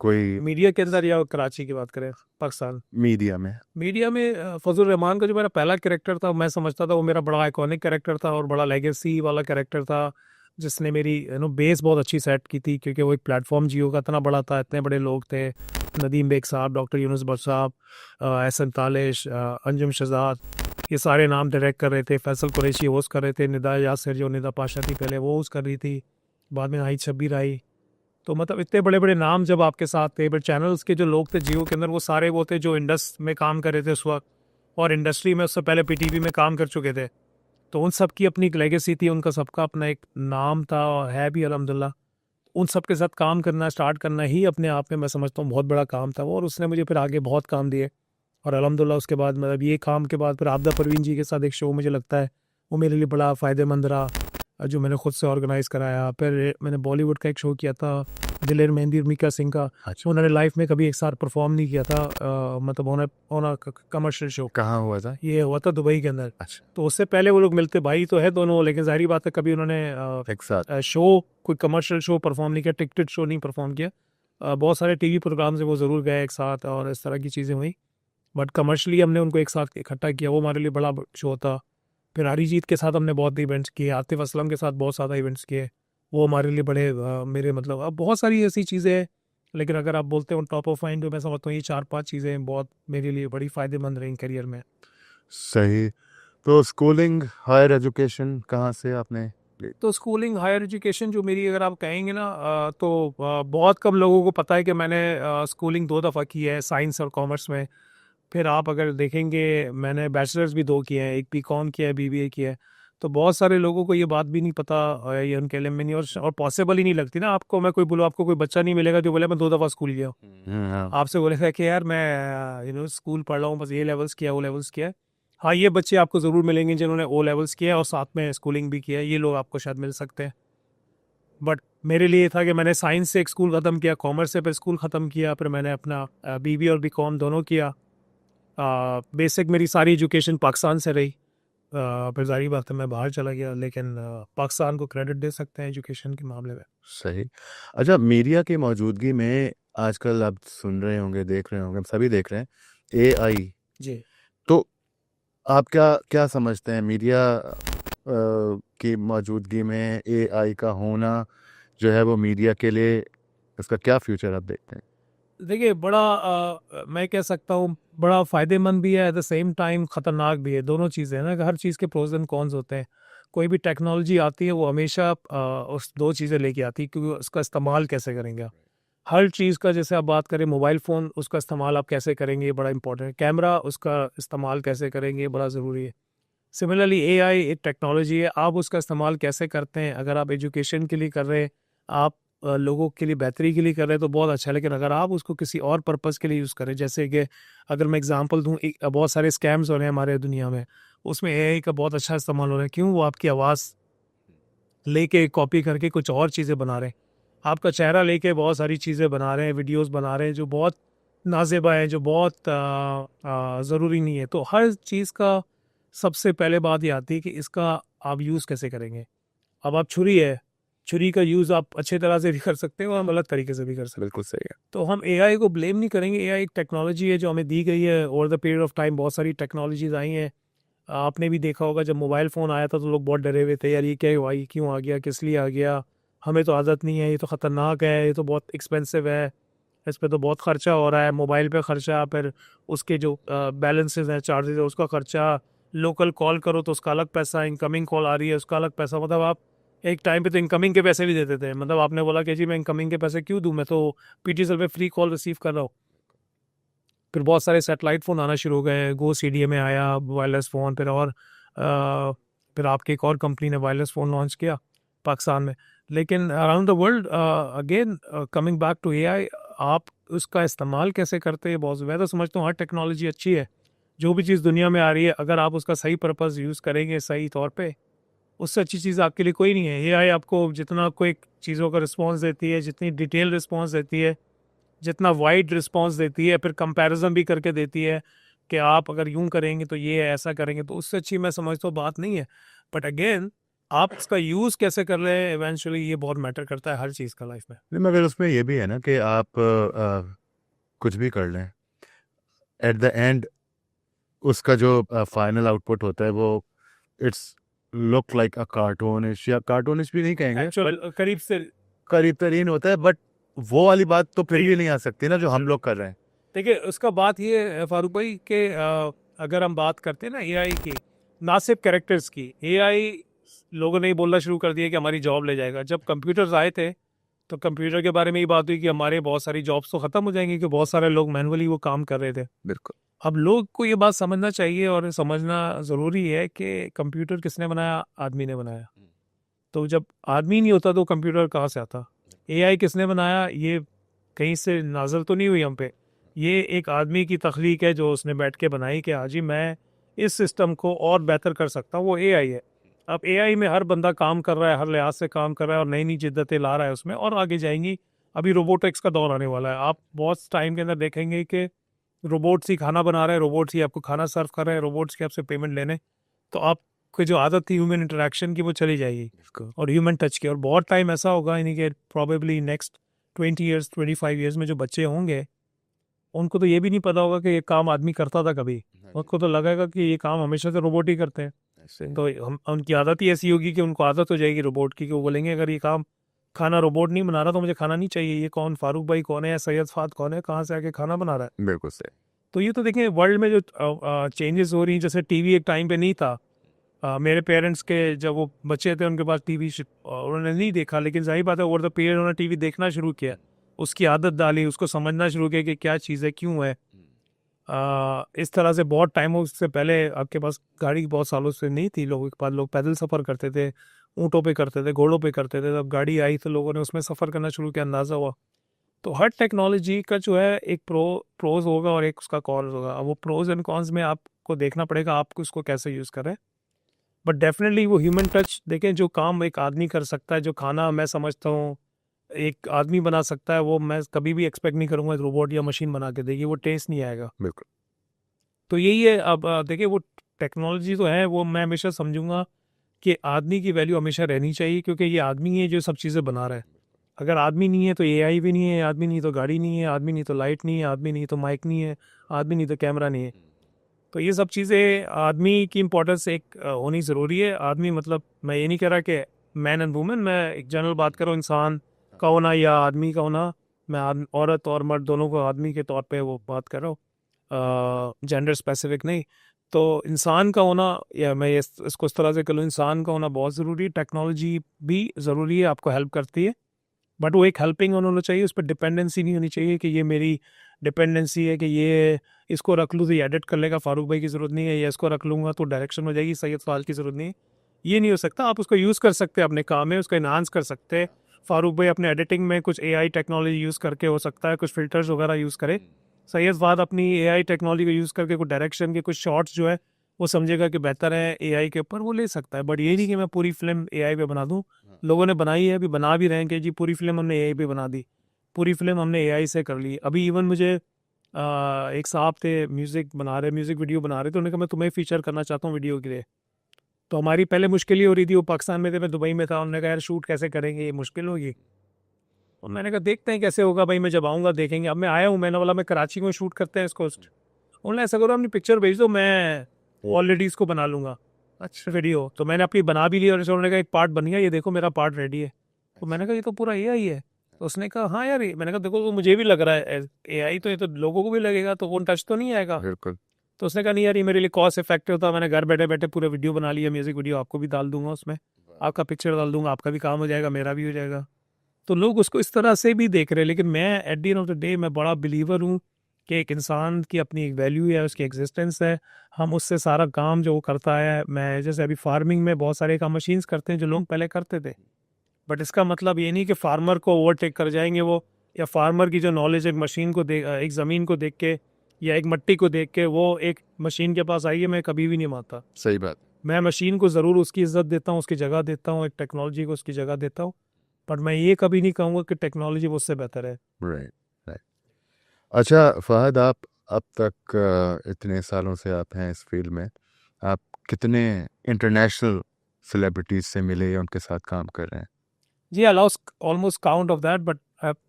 S1: कोई
S2: मीडिया के अंदर या कराची की बात करें, पाकिस्तान
S1: मीडिया में?
S2: मीडिया में फजल रहमान का जो मेरा पहला कैरेक्टर था, मैं समझता था वो मेरा बड़ा आइकॉनिक कैरेक्टर था और बड़ा लेगेसी वाला कैरेक्टर था, जिसने मेरी बेस बहुत अच्छी सेट की थी, क्योंकि वो एक प्लेटफॉर्म जियो का इतना बड़ा था, इतने बड़े लोग थे, नदीम बेग साहब, डॉक्टर यूनुस भट्ट साहब, एहसन तालिश, अंजुम शहजाद, ये सारे नाम डायरेक्ट कर रहे थे, फैसल कुरैशी होस्ट कर रहे थे, निदा यासिर जो निदा पाशा थी पहले वो होस्ट कर रही थी, बाद में नाहिद शब्बीर आई। तो मतलब इतने बड़े बड़े नाम जब आपके साथ थे, बट चैनल्स के जो लोग थे जियो के अंदर वो सारे वो थे जो इंडस्ट में काम कर रहे थे उस वक्त, और इंडस्ट्री में उससे पहले पीटीवी में काम कर चुके थे। तो उन सब की अपनी एक लेगेसी थी, उनका सबका अपना एक नाम था और है भी अल्हम्दुलिल्लाह। उन सब के साथ काम करना, स्टार्ट करना ही अपने आप में मैं समझता हूँ बहुत बड़ा काम था वो, और उसने मुझे फिर आगे बहुत काम दिए। और अल्हम्दुलिल्लाह उसके बाद मतलब ये काम के बाद फिर आपदा परवीन जी के साथ एक शो मुझे लगता है वो मेरे लिए बड़ा फ़ायदेमंद रहा, जो मैंने खुद से ऑर्गेनाइज़ कराया। फिर मैंने बॉलीवुड का एक शो किया था दिलेर मेहंदी और मीका सिंह का।
S1: अच्छा।
S2: उन्होंने लाइफ में कभी एक साथ परफॉर्म नहीं किया था, मतलब होना कमर्शियल शो
S1: कहाँ हुआ था?
S2: ये हुआ था दुबई के अंदर।
S1: अच्छा।
S2: तो उससे पहले वो लोग मिलते भाई तो है दोनों, लेकिन जाहिर बात है कभी उन्होंने
S1: एक साथ।
S2: शो, कोई कमर्शियल शो परफॉर्म नहीं किया, टिकटेड शो नहीं परफॉर्म किया। बहुत सारे टीवी प्रोग्राम से वो ज़रूर गए एक साथ और इस तरह की चीज़ें हुई, बट कमर्शली हमने उनको एक साथ इकट्ठा किया, वो हमारे लिए बड़ा शो था। फिर अरिजीत के साथ हमने बहुत इवेंट्स किए, आतिफ असलम के साथ बहुत ज़्यादा इवेंट्स किए, वो हमारे लिए बड़े मेरे मतलब अब बहुत सारी ऐसी चीज़ें हैं, लेकिन अगर आप बोलते हो टॉप ऑफ माइंड, तो मैं समझता हूँ ये 4-5 चीज़ें बहुत मेरे लिए बड़ी फ़ायदेमंद रही करियर में।
S1: सही। तो स्कूलिंग, हायर एजुकेशन कहाँ से आपने ली?
S2: तो स्कूलिंग हायर एजुकेशन जो मेरी अगर आप कहेंगे ना, तो बहुत कम लोगों को पता है कि मैंने स्कूलिंग 2 दफ़ा की है, साइंस और कॉमर्स में। फिर आप अगर देखेंगे मैंने बैचलर्स भी 2 किए हैं, एक बीकॉम किया है, बीबीए किया है। तो बहुत सारे लोगों को ये बात भी नहीं पता, ये उनके लिए में नहीं, और पॉसिबल ही नहीं लगती ना आपको। मैं कोई बोलूँ आपको कोई बच्चा नहीं मिलेगा जो बोले मैं 2 दफ़ा स्कूल गया हूँ।
S1: हाँ।
S2: आपसे बोलेगा कि यार मैं स्कूल पढ़ रहा हूँ, बस ये लेवल्स किया, वो लेवल्स किया है। हाँ, ये बच्चे आपको ज़रूर मिलेंगे जिन्होंने ओ लेवल्स किया है और साथ में स्कूलिंग भी किया है, ये लोग आपको शायद मिल सकते हैं। बट मेरे लिए ये था कि मैंने साइंस से एक स्कूल ख़त्म किया, कॉमर्स से फिर स्कूल ख़त्म किया, फिर मैंने अपना बीबी और बीकॉम दोनों किया। बेसिक मेरी सारी एजुकेशन पाकिस्तान से रही। फिर ज़ाहिर बात है मैं बाहर चला गया, लेकिन पाकिस्तान को क्रेडिट दे सकते हैं एजुकेशन के मामले में।
S1: सही। अच्छा, मीडिया की मौजूदगी में आजकल आप सुन रहे होंगे, देख रहे होंगे, हम सभी देख रहे हैं एआई।
S2: जी।
S1: तो आप क्या क्या समझते हैं मीडिया की मौजूदगी में एआई का होना जो है वो मीडिया के लिए, उसका क्या फ्यूचर आप देखते हैं?
S2: देखिए बड़ा मैं कह सकता हूँ बड़ा फ़ायदेमंद भी है, एट द सेम टाइम ख़तरनाक भी है। दोनों चीज़ें हैं ना कि हर चीज़ के प्रोज एंड कॉन्स होते हैं। कोई भी टेक्नोलॉजी आती है वो हमेशा उस 2 चीज़ें लेके आती है, क्योंकि उसका इस्तेमाल कैसे करेंगे आप। हर चीज़ का जैसे आप बात करें मोबाइल फ़ोन, उसका इस्तेमाल आप कैसे करेंगे ये बड़ा इंपॉर्टेंट है। कैमरा, उसका इस्तेमाल कैसे करेंगे ये बड़ा ज़रूरी है। सिमिलरली एआई एक टेक्नोलॉजी है, आप उसका इस्तेमाल कैसे करते हैं। अगर आप एजुकेशन के लिए कर रहे हैं, आप लोगों के लिए बेहतरी के लिए कर रहे हैं तो बहुत अच्छा है, लेकिन अगर आप उसको किसी और पर्पज़ के लिए यूज़ करें, जैसे कि अगर मैं एग्जांपल दूं, बहुत सारे स्कैम्स हो रहे हैं हमारे दुनिया में, उसमें एआई का बहुत अच्छा इस्तेमाल हो रहा है। क्यों? वो आपकी आवाज़ लेके कॉपी करके कुछ और चीज़ें बना रहे हैं, आपका चेहरा लेके बहुत सारी चीज़ें बना रहे हैं, वीडियोस बना रहे हैं जो बहुत नाज़ेबा है, जो बहुत ज़रूरी नहीं है। तो हर चीज़ का सबसे पहले बात ये आती है कि इसका आप यूज़ कैसे करेंगे। अब आप छुरी है, छुरी का यूज़ आप अच्छे तरह से भी कर सकते हैं और हम गलत तरीके से भी कर सकते हैं।
S1: बिल्कुल सही है।
S2: तो हम एआई को ब्लेम नहीं करेंगे, एआई एक टेक्नोलॉजी है जो हमें दी गई है over the period of time. बहुत सारी टेक्नोलॉजीज़ आई हैं, आपने भी देखा होगा जब मोबाइल फ़ोन आया था तो लोग बहुत डरे हुए थे, यार ये क्या हुआ, ये क्यों आ गया, किस लिए आ गया, हमें तो आदत नहीं है, ये तो ख़तरनाक है, ये तो बहुत एक्सपेंसिव है, इस पे तो बहुत खर्चा हो रहा है, मोबाइल पे खर्चा, फिर उसके जो बैलेंसेस हैं, चार्जेस है, उसका खर्चा, लोकल कॉल करो तो उसका अलग पैसा, इनकमिंग कॉल आ रही है उसका अलग पैसा। मतलब आप एक टाइम पे तो इनकमिंग के पैसे भी देते थे, मतलब आपने बोला कि जी मैं इनकमिंग के पैसे क्यों दूं, मैं तो पीटीएसएल पे फ्री कॉल रिसीव कर रहा हूँ। फिर बहुत सारे सैटेलाइट फ़ोन आना शुरू हो गए, गो सीडीएमए आया वायरलेस फ़ोन, फिर और फिर आपकी एक और कंपनी ने वायरलेस फ़ोन लॉन्च किया पाकिस्तान में। लेकिन around the world again coming back to AI, आप उसका इस्तेमाल कैसे करते हैं बहुत, मैं तो समझता हूँ हर टेक्नोलॉजी अच्छी है। जो भी चीज़ दुनिया में आ रही है अगर आप उसका सही पर्पज़ यूज़ करेंगे सही तौर पे, उससे अच्छी चीज़ आपके लिए कोई नहीं है। एआई आपको जितना कोई चीज़ों का रिस्पॉन्स देती है, जितनी डिटेल रिस्पॉन्स देती है, जितना वाइड रिस्पॉन्स देती है, फिर कंपैरिजन भी करके देती है कि आप अगर यूं करेंगे तो ये ऐसा करेंगे, तो उससे अच्छी मैं समझता हूँ बात नहीं है। बट अगेन आप इसका यूज़ कैसे कर रहे हैं इवेंचुअली ये बहुत मैटर करता है हर चीज़ का लाइफ में।
S1: नहीं, मगर उसमें ये भी है ना कि आप कुछ भी कर लें, एट द एंड उसका जो फाइनल आउटपुट होता है वो it's look like a cartoonish, या कार्टूनिश भी नहीं कहेंगे,
S2: एक्चुअल करीब से
S1: करीब तरीन होता है, बट वो वाली बात तो फिर भी नहीं आ सकती ना जो हम लोग कर रहे हैं।
S2: देखिए उसका बात ये है फारूक भाई कि अगर हम बात करते हैं ना एआई की, ना सिर्फ कैरेक्टर्स की, एआई लोगों ने ही बोलना शुरू कर दिया कि हमारी जॉब ले जाएगा। जब कंप्यूटर्स आए थे तो कंप्यूटर के बारे में ही बात हुई कि हमारे बहुत सारी जॉब्स तो ख़त्म हो जाएंगी, कि बहुत सारे लोग मैनुअली वो काम कर रहे थे।
S1: बिल्कुल।
S2: अब लोग को ये बात समझना चाहिए और समझना ज़रूरी है कि कंप्यूटर किसने बनाया, आदमी ने बनाया। तो जब आदमी नहीं होता तो कंप्यूटर कहाँ से आता। एआई किसने बनाया, ये कहीं से नाजल तो नहीं हुई हम पे, ये एक आदमी की तख्लीक है जो उसने बैठ के बनाई कि हाँ जी मैं इस सिस्टम को और बेहतर कर सकता हूँ, वो एआई है। अब एआई में हर बंदा काम कर रहा है, हर लिहाज से काम कर रहा है और नई नई जिद्दतें ला रहा है उसमें, और आगे जाएंगी। अभी रोबोटिक्स का दौर आने वाला है, आप बहुत टाइम के अंदर देखेंगे कि रोबोट्स ही खाना बना रहे हैं, रोबोट्स ही आपको खाना सर्व कर रहे हैं, रोबोट्स के आपसे पेमेंट लेने। तो आपकी जो आदत थी ह्यूमन इंटरेक्शन की वो चली जाएगी और ह्यूमन टच की। और बहुत टाइम ऐसा होगा यानी कि प्रॉबेबली नेक्स्ट 20 ईयर्स 25 ईयर्स में जो बच्चे होंगे उनको तो ये भी नहीं पता होगा कि ये काम आदमी करता था कभी। उनको तो लगेगा कि ये काम हमेशा से रोबोट ही करते हैं। तो हम उनकी आदत ही ऐसी होगी कि उनको आदत हो जाएगी रोबोट की, कि वो बोलेंगे अगर ये काम खाना रोबोट नहीं बना रहा तो मुझे खाना नहीं चाहिए। ये कौन, फारूक भाई कौन है या सैयद फाद कौन है, कहाँ से आके खाना बना रहा है।
S1: बिल्कुल सही।
S2: तो ये तो देखें वर्ल्ड में जो चेंजेस हो रही हैं, जैसे टीवी एक टाइम पे नहीं था। मेरे पेरेंट्स के जब वो बच्चे थे उनके पास टीवी उन्होंने नहीं देखा, लेकिन जाहिर बात है ओवर द पीरियड उन्होंने टीवी देखना शुरू किया, उसकी आदत डाली, उसको समझना शुरू किया कि क्या चीज़ है, क्यों है। इस तरह से बहुत टाइम हो, उससे पहले आपके पास गाड़ी बहुत सालों से नहीं थी लोगों के पास, लोग पैदल सफ़र करते थे, ऊँटों पे करते थे, घोड़ों पे करते थे। जब गाड़ी आई तो लोगों ने उसमें सफ़र करना शुरू किया, अंदाज़ा हुआ। तो हर टेक्नोलॉजी का जो है एक प्रोज होगा और एक उसका कॉन्स होगा। अब वो प्रोज एंड कॉन्स में आपको देखना पड़ेगा आपको उसको कैसे यूज़ करें। बट डेफिनेटली वो ह्यूमन टच देखें, जो काम एक आदमी कर सकता है, जो खाना मैं समझता हूँ एक आदमी बना सकता है, वो मैं कभी भी एक्सपेक्ट नहीं करूँगा रोबोट या मशीन बना के देगी, वो टेस्ट नहीं आएगा।
S1: बिल्कुल।
S2: तो यही है। अब देखिए वो टेक्नोलॉजी तो है, वो मैं हमेशा समझूंगा कि आदमी की वैल्यू हमेशा रहनी चाहिए, क्योंकि ये आदमी है जो सब चीज़ें बना रहा है। अगर आदमी नहीं है तो एआई भी नहीं है, आदमी नहीं तो गाड़ी नहीं है, आदमी नहीं तो लाइट नहीं है, आदमी नहीं तो माइक नहीं है, आदमी नहीं तो कैमरा नहीं है। तो ये सब चीज़ें आदमी की इम्पोर्टेंस एक होनी ज़रूरी है। आदमी मतलब मैं ये नहीं कह रहा कि मैन एंड वुमेन, मैं एक जनरल बात कर रहा हूँ, इंसान का होना या आदमी का होना। मैं औरत और मर्द दोनों को आदमी के तौर पे वो बात कर रहा हूँ, जेंडर स्पेसिफिक नहीं। तो इंसान का होना, या मैं ये इसको इस तरह से करूँ, इंसान का होना बहुत ज़रूरी है। टेक्नोलॉजी भी ज़रूरी है, आपको हेल्प करती है, बट वो एक हेल्पिंग होना चाहिए, उस पर डिपेंडेंसी नहीं होनी चाहिए कि ये मेरी डिपेंडेंसी है कि ये इसको रख लूँ तो ये एडिट कर लेगा, फारूक भाई की ज़रूरत नहीं है, या इसको रख लूँगा तो डायरेक्शन हो जाएगी, सैयद फाल की ज़रूरत नहीं है। ये नहीं हो सकता। आप उसको यूज़ कर सकते हैं अपने काम में, उसका इन्हांस कर सकते हैं। फारूक भाई अपने एडिटिंग में कुछ एआई टेक्नोलॉजी यूज़ करके हो सकता है कुछ फ़िल्टर्स वगैरह यूज़ करे। सैयद फाद अपनी एआई टेक्नोलॉजी को यूज़ करके कुछ डायरेक्शन के कुछ शॉट्स जो है वो समझेगा कि बेहतर है एआई के ऊपर, वो ले सकता है। बट ये नहीं कि मैं पूरी फिल्म एआई पे बना दूँ। लोगों ने बनाई है, अभी बना भी रहे हैं कि जी पूरी फिल्म हमने एआई पे बना दी, पूरी फिल्म हमने एआई से कर ली। अभी इवन मुझे एक साहब थे म्यूज़िक बना रहे, म्यूज़िक वीडियो बना रहे, तो उन्होंने कहा मैं तुम्हें फीचर करना चाहता हूँ वीडियो के लिए। तो हमारी पहले मुश्किल ही हो रही थी, वो पाकिस्तान में थे, मैं दुबई में था। उन्होंने कहा यार शूट कैसे करेंगे, ये मुश्किल होगी। और मैंने कहा देखते हैं कैसे होगा भाई, मैं जब आऊँगा देखेंगे। अब मैं आया हूँ, मैंने बोला मैं कराची में शूट करते हैं इसको। उन्होंने ऐसा करो अपनी पिक्चर भेज दो, मैं ऑलरेडी इसको बना लूँगा अच्छा वीडियो। तो मैंने अपनी बना भी ली और उन्होंने कहा एक पार्ट बन गया, ये देखो मेरा पार्ट रेडी है। तो मैंने कहा ये तो पूरा एआई है। तो उसने कहा हाँ यार मैंने कहा देखो वो मुझे भी लग रहा है एआई, तो ये तो लोगों को भी लगेगा, तो वो टच तो नहीं आएगा।
S1: बिल्कुल।
S2: तो उसने कहा नहीं यार ये मेरे लिए कॉस्ट इफेक्टिव था, मैंने घर बैठे बैठे पूरे वीडियो बना लिया, म्यूजिक वीडियो आपको भी डाल दूंगा उसमें, आपका पिक्चर डाल दूंगा, आपका भी काम हो जाएगा, मेरा भी हो जाएगा। तो लोग उसको इस तरह से भी देख रहे हैं, लेकिन मैं at the end of the day मैं बड़ा बिलीवर हूँ कि एक इंसान की अपनी एक वैल्यू है, उसकी एग्जिस्टेंस है, हम उससे सारा काम जो वो करता है, मैं जैसे अभी फार्मिंग में बहुत सारे काम मशीन्स करते हैं जो लोग पहले करते थे, बट इसका मतलब ये नहीं कि फार्मर को ओवरटेक कर जाएंगे वो, या फार्मर की जो नॉलेज एक मशीन को देख, एक ज़मीन को देख के या एक मिट्टी को देख के वो एक मशीन के पास आई है, मैं कभी भी नहीं मानता।
S1: सही बात।
S2: मैं मशीन को ज़रूर उसकी इज्जत देता हूँ, उसकी जगह देता हूँ, एक टेक्नोलॉजी को उसकी जगह देता हूँ, बट मैं ये कभी नहीं कहूँगा कि टेक्नोलॉजी उससे बेहतर है।
S1: Right, right. अच्छा फहद, आप अब तक इतने सालों से आप हैं इस फील्ड में, आप कितने इंटरनेशनल सेलिब्रिटीज से मिले या उनके साथ काम कर रहे हैं?
S2: जी I lost almost count of that, but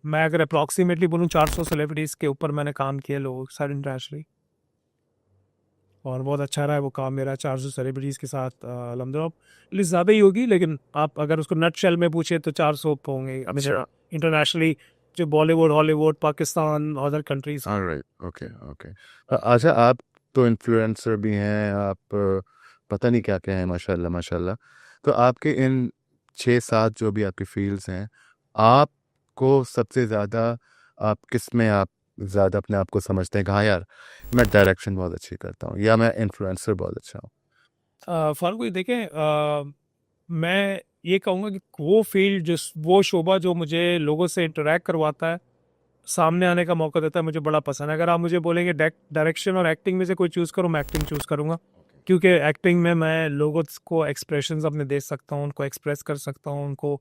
S2: मैं अगर अप्रॉक्सीमेटली बोलूँ 400 सेलिब्रिटीज़ के ऊपर मैंने काम किया लोगों के साथ इंटरनेशनली, और बहुत अच्छा रहा है वो काम मेरा 400 सेलिब्रिटीज़ के साथ। अल्हम्दुलिल्लाह ज़्यादा ही होगी, लेकिन आप अगर उसको नट शेल में पूछे तो 400 होंगे
S1: अच्छा।
S2: इंटरनेशनली, जो Bollywood, Hollywood, Pakistan, other countries.
S1: Alright, okay, okay. अच्छा, आप तो इन्फ्लुएंसर भी हैं, आप पता नहीं क्या क्या हैं, माशाल्लाह माशाल्लाह। तो आपके इन 6-7 जो भी आपकी फील्ड्स हैं, आपको सबसे ज़्यादा आप किस में आप ज़्यादा अपने आप को समझते हैं कि हाँ यार, मैं डायरेक्शन बहुत अच्छी करता हूँ, या मैं इन्फ्लुएंसर बहुत अच्छा हूँ?
S2: फारूक भाई देखें, मैं ये कहूँगा कि वो फील्ड, जिस वो शोबा जो मुझे लोगों से इंटरेक्ट करवाता है, सामने आने का मौका देता है, मुझे बड़ा पसंद है। अगर आप मुझे बोलेंगे डायरेक्शन और एक्टिंग में से कोई चूज़ करूँ, मैं एक्टिंग चूज़ करूँगा, क्योंकि एक्टिंग में मैं लोगों को एक्सप्रेशंस अपने दे सकता हूँ, उनको एक्सप्रेस कर सकता हूँ, उनको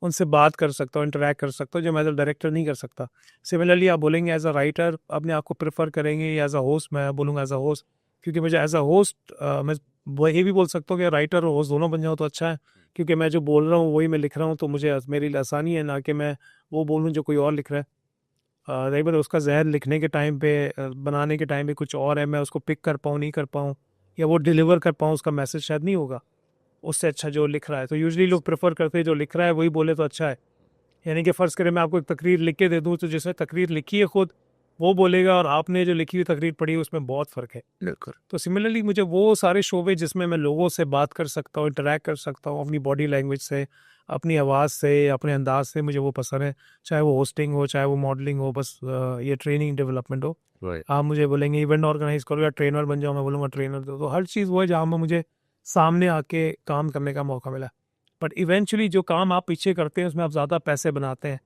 S2: उनसे बात कर सकता हूँ, इंटरेक्ट कर सकता हूँ, जो मैं एज अ डायरेक्टर नहीं कर सकता। सिमिलरली आप बोलेंगे एज अ राइटर अपने आप को प्रेफर करेंगे, या एज अ होस्ट, मैं बोलूँगा एज अ होस्ट, क्योंकि मुझे एज अ होस्ट मैं वो ये भी बोल सकता हूँ कि राइटर और होस्ट दोनों बन जाऊँ तो अच्छा है, क्योंकि मैं जो बोल रहा हूँ वही मैं लिख रहा हूँ, तो मुझे मेरे लिए आसानी है, ना कि मैं वो बोलूँ जो कोई और लिख रहा है। रही बात उसका जहर लिखने के टाइम पे, बनाने के टाइम पे कुछ और है, मैं उसको पिक कर पाऊँ नहीं कर पाऊँ, या वो डिलीवर कर पाऊँ, उसका मैसेज शायद नहीं होगा उससे अच्छा जो लिख रहा है। तो यूजली लोग प्रेफर करते हैं जो लिख रहा है वही बोले तो अच्छा है। यानी कि फ़र्ज़ करें मैं आपको एक तकरीर लिख के दे दूँ, तो जिसने तकरीर लिखी है खुद वो बोलेगा, और आपने जो लिखी हुई तकरीर पढ़ी है उसमें बहुत फ़र्क है।
S1: बिल्कुल।
S2: तो सिमिलरली मुझे वो सारे शोबे जिसमें मैं लोगों से बात कर सकता हूँ, इंटरेक्ट कर सकता हूँ अपनी बॉडी लैंग्वेज से, अपनी आवाज़ से, अपने अंदाज से, मुझे वो पसंद है। चाहे वो होस्टिंग हो, चाहे वो मॉडलिंग हो, बस ये ट्रेनिंग डेवलपमेंट हो।
S1: राइट।
S2: आप मुझे बोलेंगे इवेंट ऑर्गेनाइज करो या ट्रेनर बन जाओ, मैं बोलूँगा ट्रेनर दो। तो हर चीज़ वो है जहाँ में मुझे सामने आके काम करने का मौका मिला। बट इवेंचुअली जो काम आप पीछे करते हैं उसमें आप ज़्यादा पैसे बनाते हैं,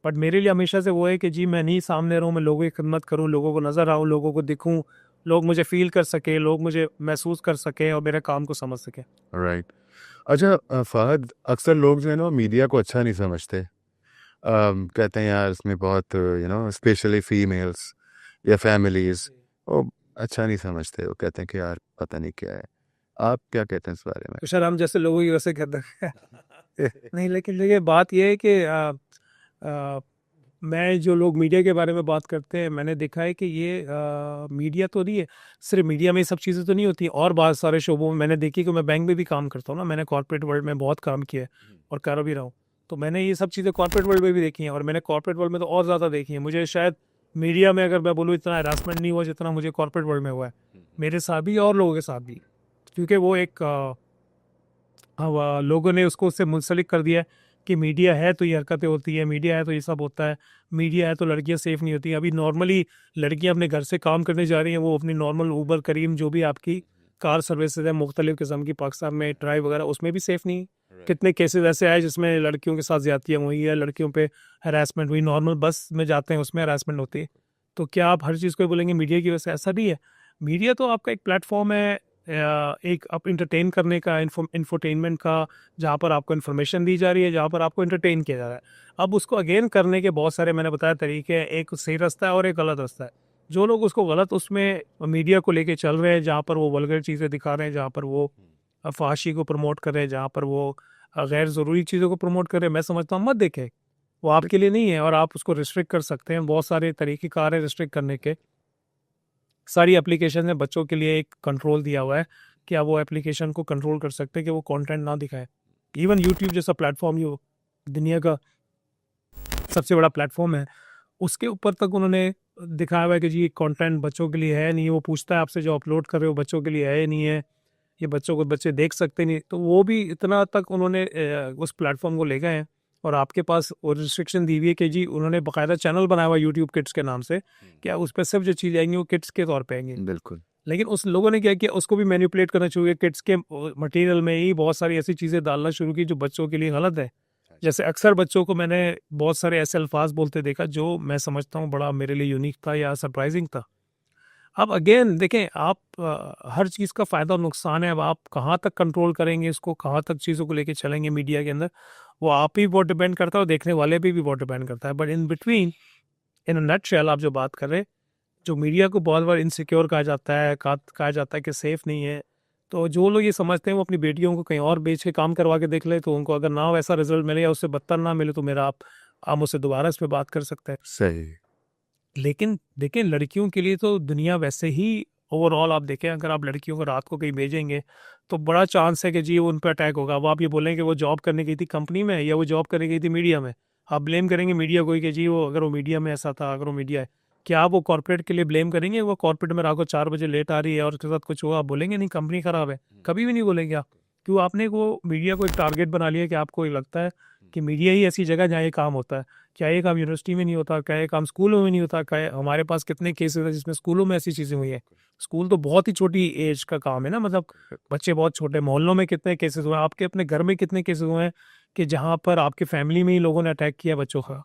S2: बट मेरे लिए हमेशा से वो है कि जी मैं नहीं सामने रहूँ, मैं लोगों की खिदमत करूँ, लोगों को नज़र आऊँ, लोगों को दिखूँ, लोग मुझे फ़ील कर सकें, लोग मुझे महसूस कर सकें और मेरे काम को समझ सकें।
S1: राइट। अच्छा फहद, अक्सर लोग जो है ना मीडिया को अच्छा नहीं समझते। कहते हैं यार इसमें बहुत स्पेशली फीमेल्स या फैमिलीज, वो अच्छा नहीं समझते, वो कहते हैं कि यार पता नहीं क्या है। आप क्या कहते हैं इस बारे
S2: तो शायद हम जैसे लोगों की वैसे कहते हैं।
S1: में?
S2: नहीं, लेकिन देखिए बात यह है कि आ, मैं जो लोग मीडिया के बारे में बात करते हैं, मैंने देखा है कि ये मीडिया तो नहीं है, सिर्फ मीडिया में ये सब चीज़ें तो नहीं होती, और बहुत सारे शोबों में मैंने देखी कि मैं बैंक में भी काम करता हूँ ना, मैंने कॉर्पोरेट वर्ल्ड में बहुत काम किया है और कर भी रहा हूँ। तो मैंने ये सब चीज़ें कॉर्पोरेट वर्ल्ड में भी देखी हैं, और मैंने कॉर्पोरेट वर्ल्ड में तो और ज़्यादा देखी है। मुझे शायद मीडिया में अगर मैं बोलूँ इतना हरासमेंट नहीं हुआ जितना मुझे कॉर्पोरेट वर्ल्ड में हुआ है, मेरे साथ भी और लोगों के साथ भी, क्योंकि वो एक लोगों ने उसको उससे मुंसलिक कर दिया है कि मीडिया है तो ये हरकतें होती है, मीडिया है तो ये सब होता है, मीडिया है तो लड़कियां सेफ़ नहीं होती। अभी नॉर्मली लड़कियां अपने घर से काम करने जा रही हैं, वो अपनी नॉर्मल ऊबर, करीम, जो भी आपकी कार सर्विसेज है मुख्तलिफ़ किस्म की पाकिस्तान में, ड्राइव वगैरह, उसमें भी सेफ़ नहीं। कितने केसेस ऐसे आए जिसमें लड़कियों के साथ ज़्यादतियाँ हुई है, लड़कियों पे हरासमेंट हुई, नॉर्मल बस में जाते हैं उसमें हरासमेंट होती है। तो क्या आप हर चीज़ को बोलेंगे मीडिया की वजह से? ऐसा नहीं है। मीडिया तो आपका एक प्लेटफॉर्म है, एक आप इंटरटेन करने का, इंफोटेनमेंट का, जहाँ पर आपको इन्फॉर्मेशन दी जा रही है, जहाँ पर आपको एंटरटेन किया जा रहा है। अब उसको अगेन करने के बहुत सारे मैंने बताया तरीके हैं, एक सही रास्ता है और एक गलत रास्ता है। जो लोग उसको गलत उसमें मीडिया को लेके चल रहे हैं, जहाँ पर वो वल्गर चीज़ें दिखा रहे हैं, जहाँ पर वो फहाशी को प्रमोट कर रहे हैं, जहाँ पर वो गैर ज़रूरी चीज़ों को प्रमोट कर रहे हैं, मैं समझता हूँ मत देखें, वो आपके लिए नहीं है, और आप उसको रिस्ट्रिक्ट कर सकते हैं। बहुत सारे तरीक़ेकार हैं रिस्ट्रिक्ट करने के। सारी एप्लीकेशन में बच्चों के लिए एक कंट्रोल दिया हुआ है कि आप वो एप्लीकेशन को कंट्रोल कर सकते हैं कि वो कंटेंट ना दिखाए। इवन यूट्यूब जैसा प्लेटफॉर्म जो दुनिया का सबसे बड़ा प्लेटफॉर्म है, उसके ऊपर तक उन्होंने दिखाया हुआ है कि जी कंटेंट बच्चों के लिए है नहीं, वो पूछता है आपसे जो अपलोड कर रहे हो बच्चों के लिए है नहीं है, ये बच्चों को बच्चे देख सकते नहीं, तो वो भी इतना तक उन्होंने उस प्लेटफॉर्म को ले गए हैं। और आपके पास वो रिस्ट्रिक्शन दी हुई है कि जी उन्होंने बाकायदा चैनल बनाया हुआ यूट्यूब किड्स के नाम से, क्या उस पर सब जो चीज़ आएंगी वो किड्स के तौर पे आएंगी।
S1: बिल्कुल।
S2: लेकिन उस लोगों ने क्या किया, उसको भी मैनिपुलेट करना शुरू किया, किड्स के मटेरियल में ही बहुत सारी ऐसी चीज़ें डालना शुरू की जो बच्चों के लिए गलत है। जैसे अक्सर बच्चों को मैंने बहुत सारे ऐसे अल्फाज बोलते देखा जो मैं समझता हूँ बड़ा मेरे लिए यूनिक था या सरप्राइजिंग था। अब अगेन देखें आप, हर चीज़ का फ़ायदा और नुकसान है। अब आप कहाँ तक कंट्रोल करेंगे इसको, कहाँ तक चीज़ों को लेके चलेंगे मीडिया के अंदर, वो आप ही बहुत डिपेंड करता है और देखने वाले पे भी बहुत डिपेंड करता है। But in between, in a nutshell, आप जो बात कर रहे हैं, जो मीडिया को बहुत बार इनसिक्योर कहा जाता है, कहा जाता है कि सेफ़ नहीं है, तो जो लोग ये समझते हैं वो अपनी बेटियों को कहीं और बेच के काम करवा के देख ले, तो उनको अगर ना वैसा रिजल्ट मिले या उससे बदतर ना मिले तो मेरा आप मुझसे दोबारा इस पे बात कर सकते हैं।
S1: सही।
S2: लेकिन देखें लड़कियों के लिए तो दुनिया वैसे ही ओवरऑल आप देखें, अगर आप लड़कियों को रात को कहीं भेजेंगे तो बड़ा चांस है कि जी उन पर अटैक होगा। वो आप ये बोलेंगे कि वो जॉब करने गई थी कंपनी में या वो जॉब करने गई थी मीडिया में, आप ब्लेम करेंगे मीडिया को ही कि जी वो अगर वो मीडिया में ऐसा था, अगर वो मीडिया है। क्या आप वो कॉर्पोरेट के लिए ब्लेम करेंगे, वो कॉर्पोरेट में रात को 4 बजे लेट आ रही है और उसके साथ कुछ हुआ, आप बोलेंगे नहीं कंपनी खराब है? कभी भी नहीं बोलेंगे आप। क्यों? आपने वो मीडिया को एक टारगेट बना लिया कि आपको ये लगता है कि मीडिया ही ऐसी जगह जहाँ ये काम होता है। क्या ये काम यूनिवर्सिटी में नहीं होता? क्या ये काम स्कूलों में नहीं होता? क्या हमारे पास कितने केसेस हैं जिसमें स्कूलों में ऐसी चीज़ें हुई हैं? स्कूल तो बहुत ही छोटी एज का काम है ना, मतलब बच्चे बहुत छोटे, मोहल्लों में कितने केसेस हुए हैं, आपके अपने घर में कितने केसेस हुए हैं कि जहाँ पर आपके फैमिली में ही लोगों ने अटैक किया बच्चों का।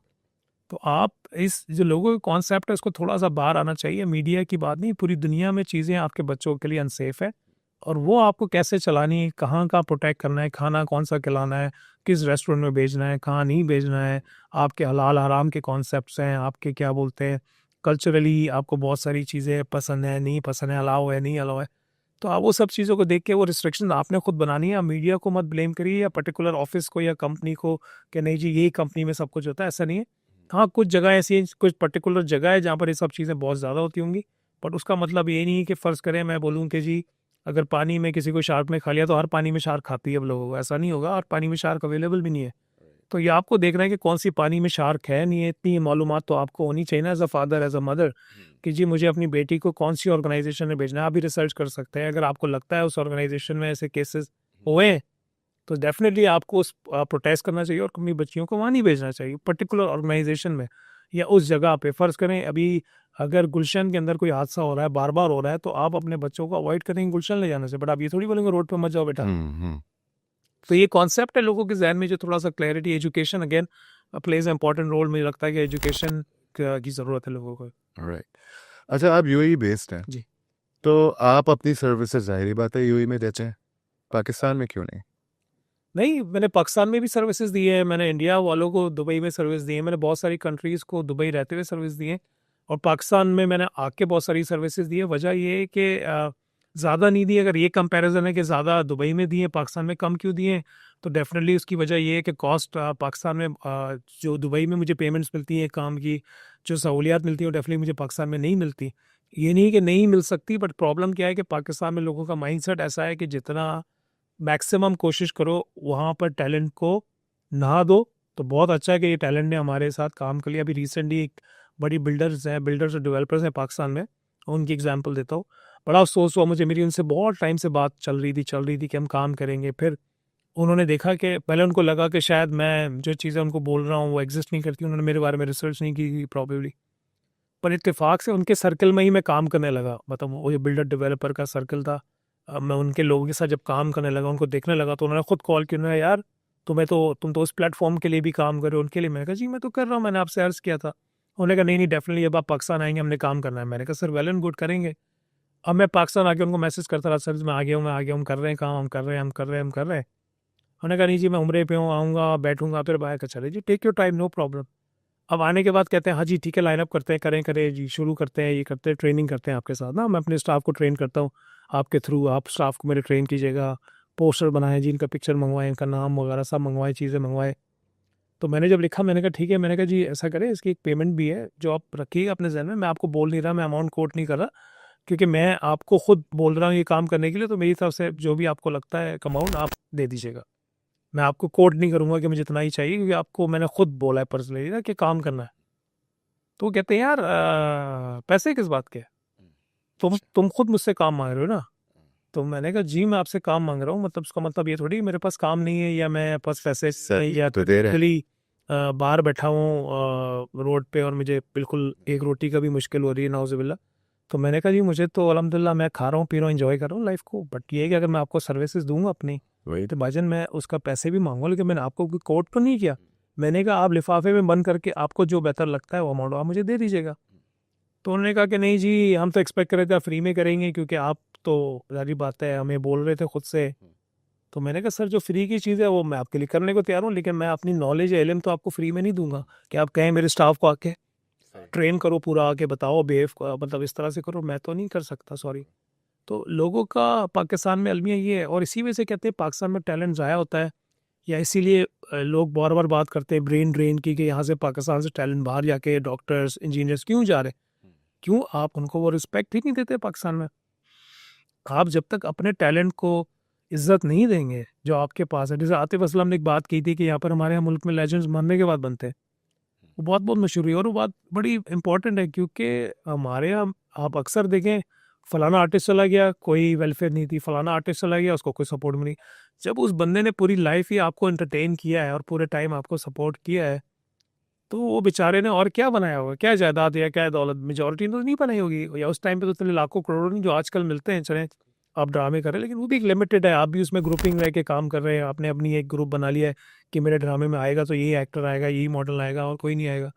S2: तो आप इस जो लोगों का कॉन्सेप्ट है उसको थोड़ा सा बाहर आना चाहिए। मीडिया की बात नहीं, पूरी दुनिया में चीज़ें आपके बच्चों के लिए अनसेफ है और वो आपको कैसे चलानी है, कहाँ का प्रोटेक्ट करना है, खाना कौन सा खिलाना है, किस रेस्टोरेंट में भेजना है, कहाँ नहीं भेजना है, आपके हलाल हराम के कॉन्सेप्ट्स हैं, आपके क्या बोलते हैं कल्चरली आपको बहुत सारी चीज़ें पसंद है नहीं पसंद है, अलाउ है नहीं अलाउ है। तो आप वो सब चीज़ों को देख के वो रिस्ट्रिक्शन आपने खुद बनानी है। आप मीडिया को मत ब्लेम करिए या पर्टिकुलर ऑफिस को या कंपनी को कि नहीं जी यही कंपनी में सब कुछ होता है, ऐसा नहीं है। हाँ, कुछ जगह ऐसी है, कुछ पर्टिकुलर जगह है जहाँ पर ये सब चीज़ें बहुत ज़्यादा होती होंगी, बट उसका मतलब ये नहीं है कि फ़र्ज़ करें मैं बोलूँ कि जी अगर पानी में किसी को शार्क ने खा लिया तो हर पानी में शार्क खाती है अब लोगों को, ऐसा नहीं होगा। हर पानी में शार्क अवेलेबल भी नहीं है। तो ये आपको देखना है कि कौन सी पानी में शार्क है नहीं है, इतनी मालूमात तो आपको होनी चाहिए ना as a father, as a mother, कि जी मुझे अपनी बेटी को कौन सी ऑर्गेनाइजेशन में भेजना है। आप भी रिसर्च कर सकते हैं, अगर आपको लगता है उस ऑर्गेनाइजेशन में ऐसे केसेस हुए हैं तो डेफिनेटली आपको उस प्रोटेस्ट करना चाहिए और अपनी बच्चियों को वहाँ नहीं भेजना चाहिए पर्टिकुलर ऑर्गेनाइजेशन में या उस जगह पे। फ़र्ज़ करें अभी अगर गुलशन के अंदर कोई हादसा हो रहा है, बार-बार हो रहा है, तो आप अपने बच्चों को अवॉइड करेंगे गुलशन ले जाने से, बट आप ये थोड़ी बोलेंगे रोड पे मत जाओ बेटा।
S1: हम्म।
S2: तो ये कॉन्सेप्ट है लोगों के ज़हन में, जो थोड़ा-सा clarity, education again plays a important role. मुझे लगता है कि एजुकेशन की ज़रूरत है लोगों को।
S1: राइट। अच्छा, आप यूएई बेस्ड हैं,
S2: जी।
S1: तो आप अपनी सर्विसेज ज़ाहिर बात है यूएई में देते हैं, पाकिस्तान में क्यों नहीं?
S2: नहीं, मैंने पाकिस्तान में भी सर्विसेज़ दी है, मैंने इंडिया वालों को दुबई में सर्विस दी है, मैंने बहुत सारी कंट्रीज़ को दुबई रहते हुए सर्विस दी है और पाकिस्तान में मैंने आके बहुत सारी सर्विसेज़ दी है। वजह ये है कि ज़्यादा नहीं दी। अगर ये कंपैरिज़न है कि ज़्यादा दुबई में दिए, पाकिस्तान में कम क्यों दिए, तो डेफ़िनेटली उसकी वजह ये है कि कॉस्ट पाकिस्तान में जो दुबई में मुझे पेमेंट्स मिलती हैं काम की, जो सहूलियात मिलती हैं, वो डेफ़िनेटली मुझे पाकिस्तान में नहीं मिलती। ये नहीं कि नहीं मिल सकती, बट प्रॉब्लम क्या है कि पाकिस्तान में लोगों का माइंडसेट ऐसा है कि जितना मैक्सिमम कोशिश करो वहाँ पर टैलेंट को ना दो। तो बहुत अच्छा है कि ये टैलेंट ने हमारे साथ काम कर लिया। अभी रिसेंटली एक बड़ी बिल्डर्स और डेवलपर्स हैं पाकिस्तान में, उनकी एग्जांपल देता हूँ। बड़ा अफ़सोस हुआ मुझे, मेरी उनसे बहुत टाइम से बात चल रही थी कि हम काम करेंगे। फिर उन्होंने देखा कि पहले उनको लगा कि शायद मैं जो चीज़ें उनको बोल रहा हूँ वो एग्ज़िस्ट नहीं करती। उन्होंने मेरे बारे में रिसर्च नहीं की प्रोबेबली, पर इत्तेफ़ाक से उनके सर्कल में ही मैं काम करने लगा। मतलब वो ये बिल्डर डेवलपर का सर्कल था। मैं उनके लोगों के साथ जब काम करने लगा, उनको देखने लगा, तो उन्होंने खुद कॉल किया। उन्होंने यार तुम तो उस प्लेटफ़ॉर्म के लिए भी काम कर रहे हो, उनके लिए। मैंने कहा जी मैं तो कर रहा हूँ, मैंने आपसे अर्ज़ किया था। उन्होंने कहा नहीं डेफ़िनिटली अब आप पाकिस्तान आएँगे, हमने काम करना है। मैंने कहा सर वेल एंड गुड, करेंगे। अब मैं पाकिस्तान आके उनको मैसेज करता रहा, सर मैं आ गया हूँ, हम कर रहे हैं काम, हम कर रहे हैं। उन्होंने कहा नहीं जी मैं उम्रे पे हूँ, आऊँगा बैठूँगा। फिर मैं कहा चलिए जी take your time, no problem. अब आने के बाद कहते हैं हाँ जी ठीक है, लाइन अप करते हैं, करें जी, शुरू करते हैं, ये करते हैं, ट्रेनिंग करते हैं आपके साथ ना। मैं अपने स्टाफ को ट्रेन करता हूँ आपके थ्रू, आप स्टाफ को मेरे ट्रेन कीजिएगा। पोस्टर बनाए जी, इनका पिक्चर मंगवाएं, इनका नाम वगैरह सब मंगवाए, चीज़ें मंगवाए। तो मैंने जब लिखा मैंने कहा ठीक है, मैंने कहा जी ऐसा करें, इसकी एक पेमेंट भी है जो आप रखिएगा अपने जहन में। मैं आपको बोल नहीं रहा, मैं अमाउंट कोट नहीं कर रहा, क्योंकि मैं आपको खुद बोल रहा हूँ ये काम करने के लिए। तो मेरी तरफ से जो भी आपको लगता है अमाउंट आप दे दीजिएगा। मैं आपको कोट नहीं करूँगा कि मुझे इतना ही चाहिए, क्योंकि आपको मैंने खुद बोला है पर्सनली ना कि काम करना है। तो वो कहते हैं यार पैसे किस बात के, तुम खुद मुझसे काम मांग रहे हो ना। तो मैंने कहा जी मैं आपसे काम मांग रहा हूँ, मतलब उसका मतलब ये थोड़ी मेरे पास काम नहीं है या मैं पास पैसे
S1: सही
S2: या
S1: तो दे रहे हैं।
S2: एक्चुअली बाहर बैठा हूँ रोड पे और मुझे बिल्कुल एक रोटी का भी मुश्किल हो रही है नाउजुबिल्ला। तो मैंने कहा जी मुझे तो अल्हम्दुलिल्लाह मैं खा रहा हूँ पी रहा हूँ एंजॉय कर रहा हूँ लाइफ को, बट ये है कि अगर मैं आपको सर्विसेज दूंगा अपनी
S1: वही
S2: तो भाईजान मैं उसका पैसे भी मांगूंगा, लेकिन मैंने आपको कोई कोट तो नहीं किया। मैंने कहा आप लिफाफे में बंद करके आपको जो बेहतर लगता है वो अमाउंट आप मुझे दे दीजिएगा। तो उन्होंने कहा कि नहीं जी हम तो एक्सपेक्ट कर रहे थे आप फ्री में करेंगे, क्योंकि आप तो सारी बात है हमें बोल रहे थे खुद से। तो मैंने कहा सर जो फ्री की चीज़ है वो मैं आपके लिए करने को तैयार हूँ, लेकिन मैं अपनी नॉलेज या इल्म तो आपको फ्री में नहीं दूंगा कि आप कहें मेरे स्टाफ को आके ट्रेन करो पूरा आके बताओ बिहेव, मतलब इस तरह से करो, मैं तो नहीं कर सकता सॉरी। तो लोगों का पाकिस्तान में अलमिया ये है, और इसी वजह से कहते हैं पाकिस्तान में टैलेंट ज़ाया होता है, या इसीलिए लोग बार बार बात करते हैं ब्रेन ड्रेन की कि यहाँ से पाकिस्तान से टैलेंट बाहर जाके डॉक्टर्स इंजीनियर्स क्यों जा रहे हैं। क्यों आप उनको वो रिस्पेक्ट ही नहीं देते पाकिस्तान में। आप जब तक अपने टैलेंट को इज्जत नहीं देंगे जो आपके पास है, जैसे आतिफ असलम ने एक बात की थी कि यहाँ पर हमारे यहाँ मुल्क में लेजेंड्स मरने के बाद बनते हैं, वो बहुत बहुत मशहूर हुई और वो बात बड़ी इंपॉर्टेंट है, क्योंकि हमारे यहाँ आप अक्सर देखें फलाना आर्टिस्ट चला गया कोई वेलफेयर नहीं थी, फलाना आर्टिस्ट चला गया उसको कोई सपोर्ट मिली। जब उस बंदे ने पूरी लाइफ ही आपको एंटरटेन किया है और पूरे टाइम आपको सपोर्ट किया है, तो वो बेचारे ने और क्या बनाया होगा, क्या जायदाद या क्या दौलत, मेजोरिटी तो नहीं बनाई होगी, या उस टाइम पे तो इतने लाखों करोड़ों नहीं जो आजकल मिलते हैं चले आप ड्रामे कर रहे हैं, लेकिन वो भी एक लिमिटेड है। आप भी उसमें ग्रुपिंग रह के काम कर रहे हैं, आपने अपनी एक ग्रुप बना लिया है कि मेरे ड्रामे में आएगा तो यही एक्टर आएगा यही मॉडल आएगा और कोई नहीं आएगा।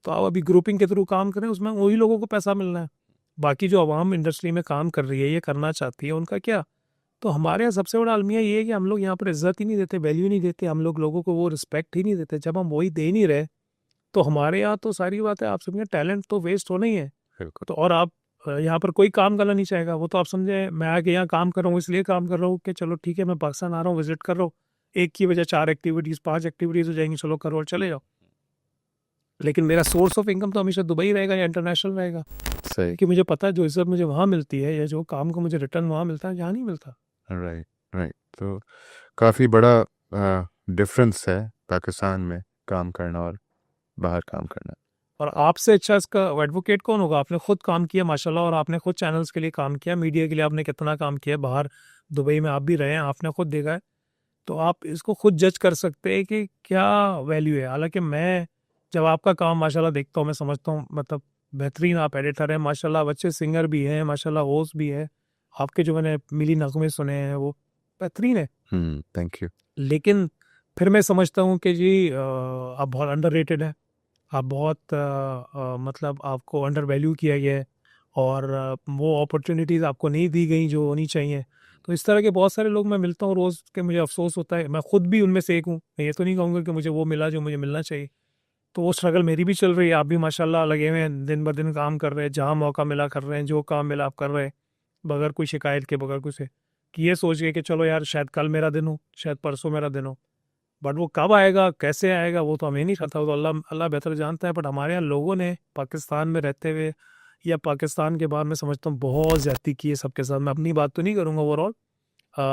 S2: तो आप अभी ग्रुपिंग के थ्रू काम करें, उसमें वही लोगों को पैसा मिलना है। बाकी जो आवाम इंडस्ट्री में काम कर रही है ये करना चाहती है उनका क्या। तो हमारे यहाँ सबसे बड़ा अलमिया ये है कि हम लोग यहाँ पर इज्जत ही नहीं देते, वैल्यू नहीं देते, हम लोग लोगों को वो रिस्पेक्ट ही नहीं देते। जब हम वही दे नहीं रहे तो हमारे यहाँ तो सारी बात है आप समझे टैलेंट तो वेस्ट होना ही है।
S1: बिल्कुल।
S2: तो और आप यहाँ पर कोई काम करना नहीं चाहेगा, वो तो आप समझे मैं आके यहाँ काम कर रहा हूँ इसलिए काम कर रहा हूँ कि चलो ठीक है मैं पाकिस्तान आ रहा हूँ विजिट कर रहा हूँ, एक की वजह 4 एक्टिविटीज़ 5 एक्टिविटीज़ हो जाएंगी, चलो करो और चले जाओ। लेकिन मेरा सोर्स ऑफ इनकम तो हमेशा दुबई रहेगा या इंटरनेशनल रहेगा,
S1: सही।
S2: कि मुझे पता है जो इज्जत मुझे वहाँ मिलती है या जो काम को मुझे रिटर्न वहाँ मिलता है यहाँ नहीं मिलता।
S1: Right, right. तो काफ़ी बड़ा डिफरेंस है पाकिस्तान में काम करना और बाहर काम करना।
S2: और आपसे अच्छा इसका एडवोकेट कौन होगा, आपने खुद काम किया माशाल्लाह, और आपने खुद चैनल्स के लिए काम किया, मीडिया के लिए आपने कितना काम किया, बाहर दुबई में आप भी रहे हैं, आपने खुद देखा है। तो आप इसको खुद जज कर सकते हैं कि क्या वैल्यू है। हालांकि मैं जब आपका काम माशाल्लाह देखता हूँ मैं समझता हूँ मतलब बेहतरीन आप एडिटर हैं माशाल्लाह, अच्छे सिंगर भी हैं माशाल्लाह, होस्ट भी है, आपके जो मैंने मिली नगमे सुने हैं वो बेहतरीन है।
S1: Thank you.
S2: लेकिन फिर मैं समझता हूँ कि जी आप बहुत अंडररेटेड है, आप बहुत मतलब आपको अंडर वैल्यू किया गया है, और वो अपॉर्चुनिटीज़ आपको नहीं दी गई जो होनी चाहिए। तो इस तरह के बहुत सारे लोग मैं मिलता हूँ रोज़ के, मुझे अफसोस होता है, मैं खुद भी उनमें से एक हूँ, मैं ये तो नहीं कहूँगा कि मुझे वो मिला जो मुझे मिलना चाहिए। तो वो स्ट्रगल मेरी भी चल रही है, आप भी माशाल्लाह लगे हुए हैं दिन ब दिन काम कर रहे हैं, जहाँ मौका मिला कर रहे हैं, जो काम मिला आप कर रहे हैं बगैर कोई शिकायत के, बगैर कुछ से कि ये सोच के कि चलो यार शायद कल मेरा दिन हो शायद परसों मेरा दिन हो, बट वो कब आएगा कैसे आएगा वो तो हमें नहीं पता, वो तो अल्लाह अल्लाह बेहतर जानता है। बट हमारे यहाँ लोगों ने पाकिस्तान में रहते हुए या पाकिस्तान के बाद मैं समझता हूँ बहुत ज़्यादती की है सबके साथ। मैं अपनी बात तो नहीं करूँगा ओवरऑल,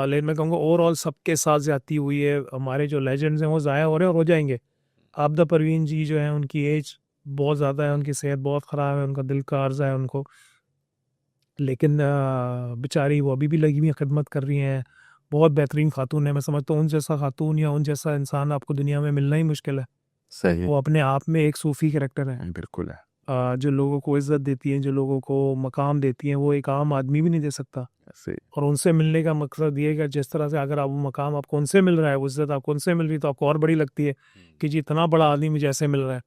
S2: लेकिन मैं कहूँगा ओवरऑल सबके साथ ज़्यादती हुई है। हमारे जो लेजेंड्स हैं वो ज़ाया हो रहे हैं और हो जाएंगे। आबदा परवीन जी जो है उनकी एज बहुत ज़्यादा है, उनकी सेहत बहुत ख़राब है, उनका दिल का अर्जा है उनको, लेकिन बेचारी वो अभी भी लगी हुई हैं, खिदमत कर रही हैं, बहुत बेहतरीन खातून है। मैं समझता हूँ उन जैसा खातून या उन जैसा इंसान आपको दुनिया में मिलना ही मुश्किल है।
S1: सही है।
S2: वो अपने आप में एक सूफ़ी कैरेक्टर है,
S1: बिल्कुल है।
S2: जो लोगों को इज़्ज़त देती हैं, जो लोगों को मकाम देती हैं, वो एक आम आदमी भी नहीं दे सकता।
S1: सही।
S2: और उनसे मिलने का मकसद ये है कि जिस तरह से अगर आप वो मकाम आपको उनसे मिल रहा है, वो इज़्ज़त आपको उनसे मिल रही है, तो आपको और बड़ी लगती है कि जी इतना बड़ा आदमी मुझे ऐसे मिल रहा है।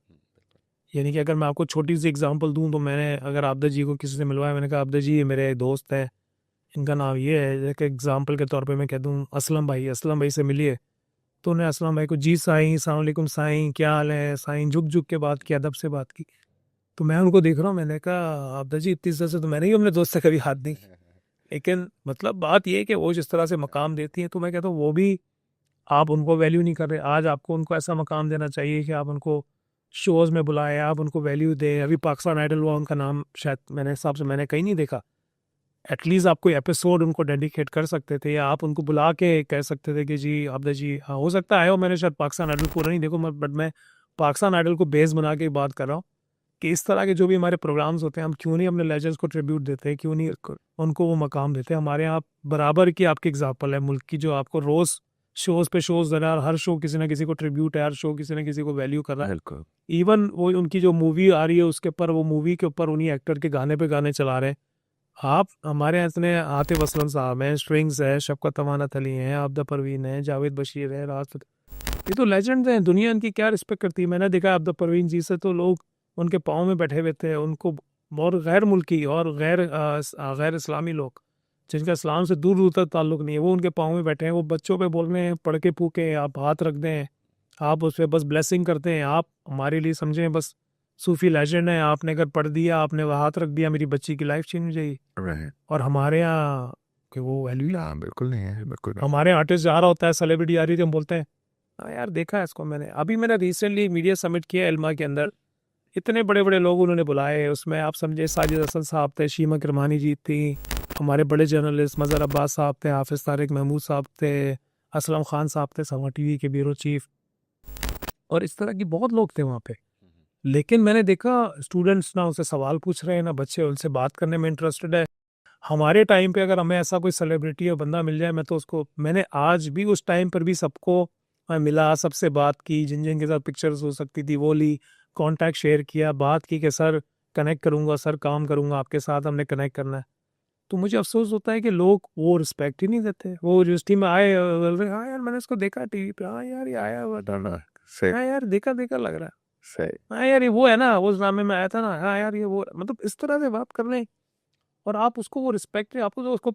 S2: यानी कि अगर मैं आपको छोटी सी एग्जांपल दूं तो मैंने अगर आबदा जी को किसी से मिलवाया, मैंने कहा आबदा जी ये मेरे दोस्त हैं, इनका नाम ये है, एक एग्जांपल के तौर पे मैं कह दूं असलम भाई से मिलिए, तो उन्हें असलम भाई को जी साईं अस्सलाम वालेकुम साईं क्या हाल है साईं, झुक झुक के बात की, अदब से बात की। तो मैं उनको देख रहा हूँ, मैंने कहा आबदा जी इतनी इज्जत से तो मैंने ही अपने दोस्त से कभी हाथ दी। लेकिन मतलब बात ये है कि वो जिस तरह से मकाम देती है, तो मैं कहता हूँ वो भी आप उनको वैल्यू नहीं कर रहे। आज आपको उनको ऐसा मकाम देना चाहिए कि आप उनको शोज़ में बुलाएं, आप उनको वैल्यू दें। अभी पाकिस्तान आइडल हुआ, उनका नाम शायद मैंने हिसाब से मैंने कहीं नहीं देखा, एटलीस्ट आप कोई एपिसोड उनको डेडिकेट कर सकते थे, या आप उनको बुला के कह सकते थे कि जी आबदा जी हाँ हो सकता है हो, मैंने शायद पाकिस्तान आइडल पूरा नहीं देखो बट मैं पाकिस्तान आइडल को बेस बना के बात कर रहा हूँ कि इस तरह के जो भी हमारे प्रोग्राम्स होते हैं, हम क्यों नहीं अपने लेजेंड्स को ट्रिब्यूट देते हैं, क्यों नहीं उनको वो मकाम देते हैं। हमारे यहाँ बराबर की आपकी एग्जाम्पल है मुल्क की, जो आपको रोज़ शोज़ पे शोज़ दे रहा है, हर शो किसी ना किसी को ट्रिब्यूट है, हर शो किसी ना किसी को वैल्यू कर रहा है।
S1: बिल्कुल
S2: इवन वो उनकी जो मूवी आ रही है उसके ऊपर, वो मूवी के ऊपर उन्हीं एक्टर के गाने पे गाने चला रहे हैं। आप हमारे यहाँ इतने आतिफ असलम साहब हैं, स्ट्रिंग्स है, शफकत अमानत अली हैं, आबदा परवीन है, जावेद बशीर है, राहत फ़तेह, ये तो लेजेंड्स हैं। दुनिया इनकी क्या रिस्पेक्ट करती है। मैंने देखा है आबदा परवीन जी से तो लोग उनके पाँव में बैठे हुए थे, उनको और गैर मुल्की और गैर इस्लामी लोग जिनका इस्लाम से दूर दूर तक ताल्लुक़ नहीं है, वो उनके पाँव में बैठे हैं। वो बच्चों पे बोल रहे हैं, पढ़ के फूके, आप हाथ रख दें, आप उस पर बस ब्लेसिंग करते हैं। आप हमारे लिए समझें बस सूफी लेजेंड है, आपने अगर पढ़ दिया, आपने वह हाथ रख दिया, मेरी बच्ची की लाइफ चेंज हो जाएगी।
S1: राइट।
S2: और हमारे यहाँ कि वो वैल्यू ही
S1: हाँ बिल्कुल नहीं है, बिल्कुल नहीं।
S2: हमारे आर्टिस्ट जा रहा होता है, सेलिब्रिटी आ रही थी, हम बोलते हैं हाँ यार देखा है इसको मैंने। अभी मैंने रिसेंटली मीडिया समिट किया एल्मा के अंदर, इतने बड़े बड़े लोग उन्होंने बुलाए, उसमें आप समझे साजिद हसन साहब थे, शीमा किरमानी जी थी, हमारे बड़े जर्नलिस्ट मज़हर अब्बास साहब थे, हाफिज़ तारिक महमूद साहब थे, असलम खान साहब थे, समा टीवी के ब्यूरो चीफ, और इस तरह की बहुत लोग थे वहाँ पे। लेकिन मैंने देखा स्टूडेंट्स ना उनसे सवाल पूछ रहे हैं, ना बच्चे उनसे बात करने में इंटरेस्टेड है। हमारे टाइम पे अगर हमें ऐसा कोई सेलिब्रिटी या बंदा मिल जाए, मैं तो उसको, मैंने आज भी उस टाइम पर भी सबको मैं मिला, सबसे बात की, जिन जिन के साथ पिक्चर्स हो सकती थी वो ली, कॉन्टैक्ट शेयर किया, बात की कि सर कनेक्ट करूँगा, सर काम करूँगा आपके साथ, हमने कनेक्ट करना है। तो मुझे अफसोस होता है कि लोग वो रिस्पेक्ट ही नहीं देते। वो यूनिवर्सिटी में आए, बोल रहे हाँ यार मैंने इसको देखा टीवी पे, हाँ यार ये आया हुआ था,
S1: ना सही
S2: हाँ यार देखा देखा लग रहा है,
S1: सही।
S2: हाँ यार ये वो है ना, वो ड्रामे में आया था ना, हाँ यार ये वो, मतलब इस तरह से बात कर लें। और आप उसको वो रिस्पेक्ट है, आपको तो उसको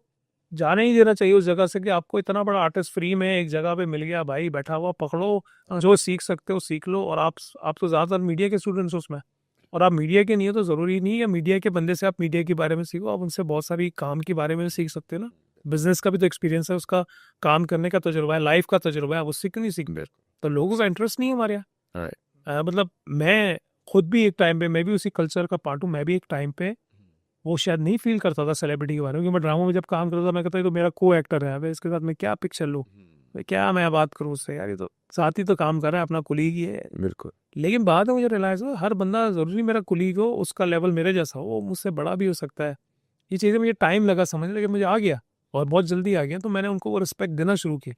S2: जाने ही देना चाहिए उस जगह से कि आपको इतना बड़ा आर्टिस्ट फ्री में एक जगह पे मिल गया, भाई बैठा हुआ पकड़ो, जो सीख सकते हो सीख लो। और आप तो ज़्यादातर मीडिया के स्टूडेंट्स हो उसमें, और आप मीडिया के नहीं हो तो ज़रूरी नहीं है मीडिया के बंदे से आप मीडिया के बारे में सीखो, आप उनसे बहुत सारी काम के बारे में सीख सकते हो ना। बिजनेस का भी तो एक्सपीरियंस है, उसका काम करने का तजुर्बा है, लाइफ का तजुर्बा है, आप उससे क्यों नहीं सीख? तो लोगों का इंटरेस्ट नहीं है हमारे यहाँ।
S1: राइट।
S2: मतलब मैं खुद भी एक टाइम पे, मैं भी उसी कल्चर का पार्ट हूँ। मैं भी एक टाइम पे वो शायद नहीं फील करता था सेलिब्रिटी के बारे में, क्योंकि मैं ड्रामा में जब काम करता था मैं कहता ये तो मेरा को एक्टर है, अबे इसके साथ मैं क्या पिक्चर लूँ, क्या मैं बात करूँ उससे, यार ये तो साथ ही तो काम कर रहा है, अपना कुलीग ही है।
S1: बिल्कुल।
S2: लेकिन बाद में मुझे रियलाइज हुआ हर बंदा ज़रूरी मेरा कुलीग हो, उसका लेवल मेरे जैसा हो, वो मुझसे बड़ा भी हो सकता है। ये चीज़ें मुझे टाइम लगा समझने, लेकिन मुझे आ गया और बहुत जल्दी आ गया, तो मैंने उनको वो रिस्पेक्ट देना शुरू की।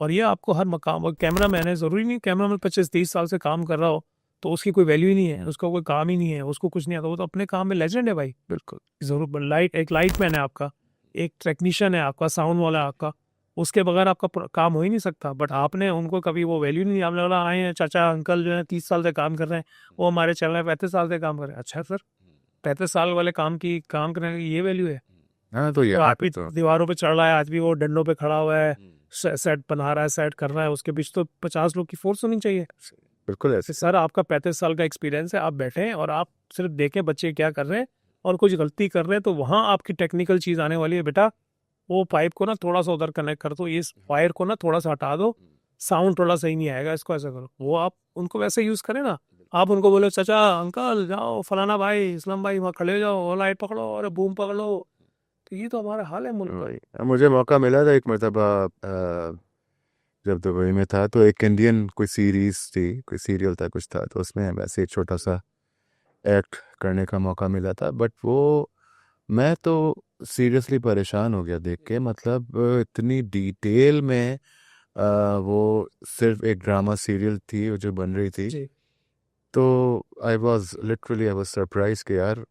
S2: और ये आपको हर मकाम, और कैमरा मैन है, ज़रूरी नहीं कैमरा मैन 25-30 साल से काम कर रहा हो तो उसकी कोई वैल्यू ही नहीं है, उसका कोई काम ही नहीं है, उसको कुछ नहीं आता, वो तो अपने काम में लेजेंड है भाई।
S1: बिल्कुल।
S2: ज़रूर एक लाइट मैन है आपका, एक टेक्नीशियन है आपका, साउंड वाला है आपका, उसके बगैर आपका काम हो ही नहीं सकता। बट आपने उनको कभी वो वैल्यू नहीं, आपने बोला आए हैं चाचा अंकल जो है 30 साल से काम कर रहे हैं, वो हमारे चल रहे हैं 35 साल से काम कर रहे हैं। अच्छा सर, 35 साल वाले काम करने की ये वैल्यू है?
S1: हाँ तो
S2: तो
S1: यहाँ
S2: आज
S1: पे
S2: भी
S1: तो
S2: दीवारों पे चढ़ रहा है, आज भी वो डंडों पे खड़ा हुआ है, सेट बना रहा है, सेट कर रहा है, उसके बीच तो 50 लोग की फोर्स होनी चाहिए।
S1: बिल्कुल
S2: कि
S1: ऐसे।
S2: सर आपका 35 साल का एक्सपीरियंस है, आप बैठे हैं और आप सिर्फ देखें बच्चे क्या कर रहे हैं, और कुछ गलती कर रहे हैं तो वहाँ आपकी टेक्निकल चीज़ आने वाली है। बेटा वो पाइप को ना थोड़ा सा उधर कनेक्ट कर दो, इस वायर को ना थोड़ा सा हटा दो, साउंड थोड़ा सही नहीं आएगा, इसको ऐसा करो। वो आप उनको वैसे यूज़ करें ना। आप उनको बोले चाचा अंकल जाओ फलाना भाई इस्लाम भाई वहाँ खड़े हो जाओ, वो लाइट पकड़ो और बूम पकड़ो, तो ये तो हमारा हाल है मुल्क का।
S1: वही मुझे मौका मिला था एक मरतबा, जब दुबई में था तो एक इंडियन कोई सीरीज थी, कोई सीरियल था कुछ था, तो उसमें वैसे एक छोटा सा एक्ट करने का मौका मिला था। बट वो मैं तो सीरियसली परेशान हो गया देख के, मतलब इतनी डिटेल में वो सिर्फ एक ड्रामा सीरियल थी वो जो बन रही थी।
S2: जी
S1: तो आई वॉज सरप्राइज कि यार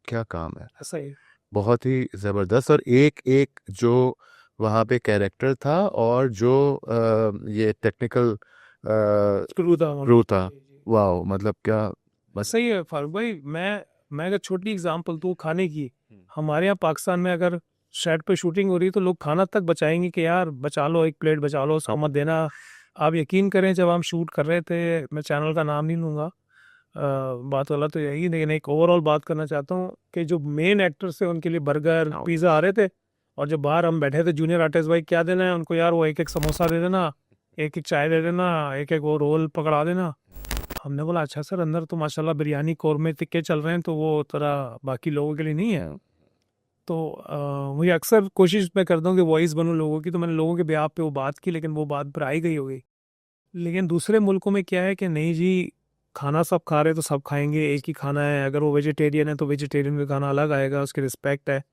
S1: क्या काम है,
S2: ऐसा ही
S1: बहुत ही ज़बरदस्त। और एक एक जो वहाँ पे कैरेक्टर था और जो ये टेक्निकल
S2: क्रू था
S1: क्रू था, वाह मतलब क्या बस।
S2: सही है फारूक भाई। मैं अगर छोटी एग्जांपल दूँ खाने की, हमारे यहाँ पाकिस्तान में अगर सेट पे शूटिंग हो रही है तो लोग खाना तक बचाएंगे कि यार बचा लो, एक प्लेट बचा लो, उसको मत देना। आप यकीन करें जब हम शूट कर रहे थे, मैं चैनल का नाम नहीं लूँगा, बात वाला तो यही, लेकिन एक ओवरऑल बात करना चाहता हूँ कि जो मेन एक्टर्स थे उनके लिए बर्गर पिज़्ज़ा आ रहे थे, और जो बाहर हम बैठे थे जूनियर आर्टिस्ट, भाई क्या देना है उनको यार, वो एक एक समोसा दे देना, एक एक चाय दे देना, एक एक वो रोल पकड़ा देना। हमने बोला अच्छा सर अंदर तो माशाल्लाह बिरयानी कौरमे टिक्के चल रहे हैं, तो वो तरह बाकी लोगों के लिए नहीं है। तो मुझे अक्सर कोशिश मैं करता हूँ कि वॉइस बनूँ लोगों की, तो मैंने लोगों के ब्याह पे वो बात की, लेकिन वो बात पर आई गई हो गई। लेकिन दूसरे मुल्कों में क्या है कि नहीं जी, खाना सब खा रहे हैं तो सब खाएंगे, एक ही खाना है। अगर वो वेजिटेरियन है तो वेजिटेरियन का खाना अलग आएगा, उसकी रिस्पेक्ट है।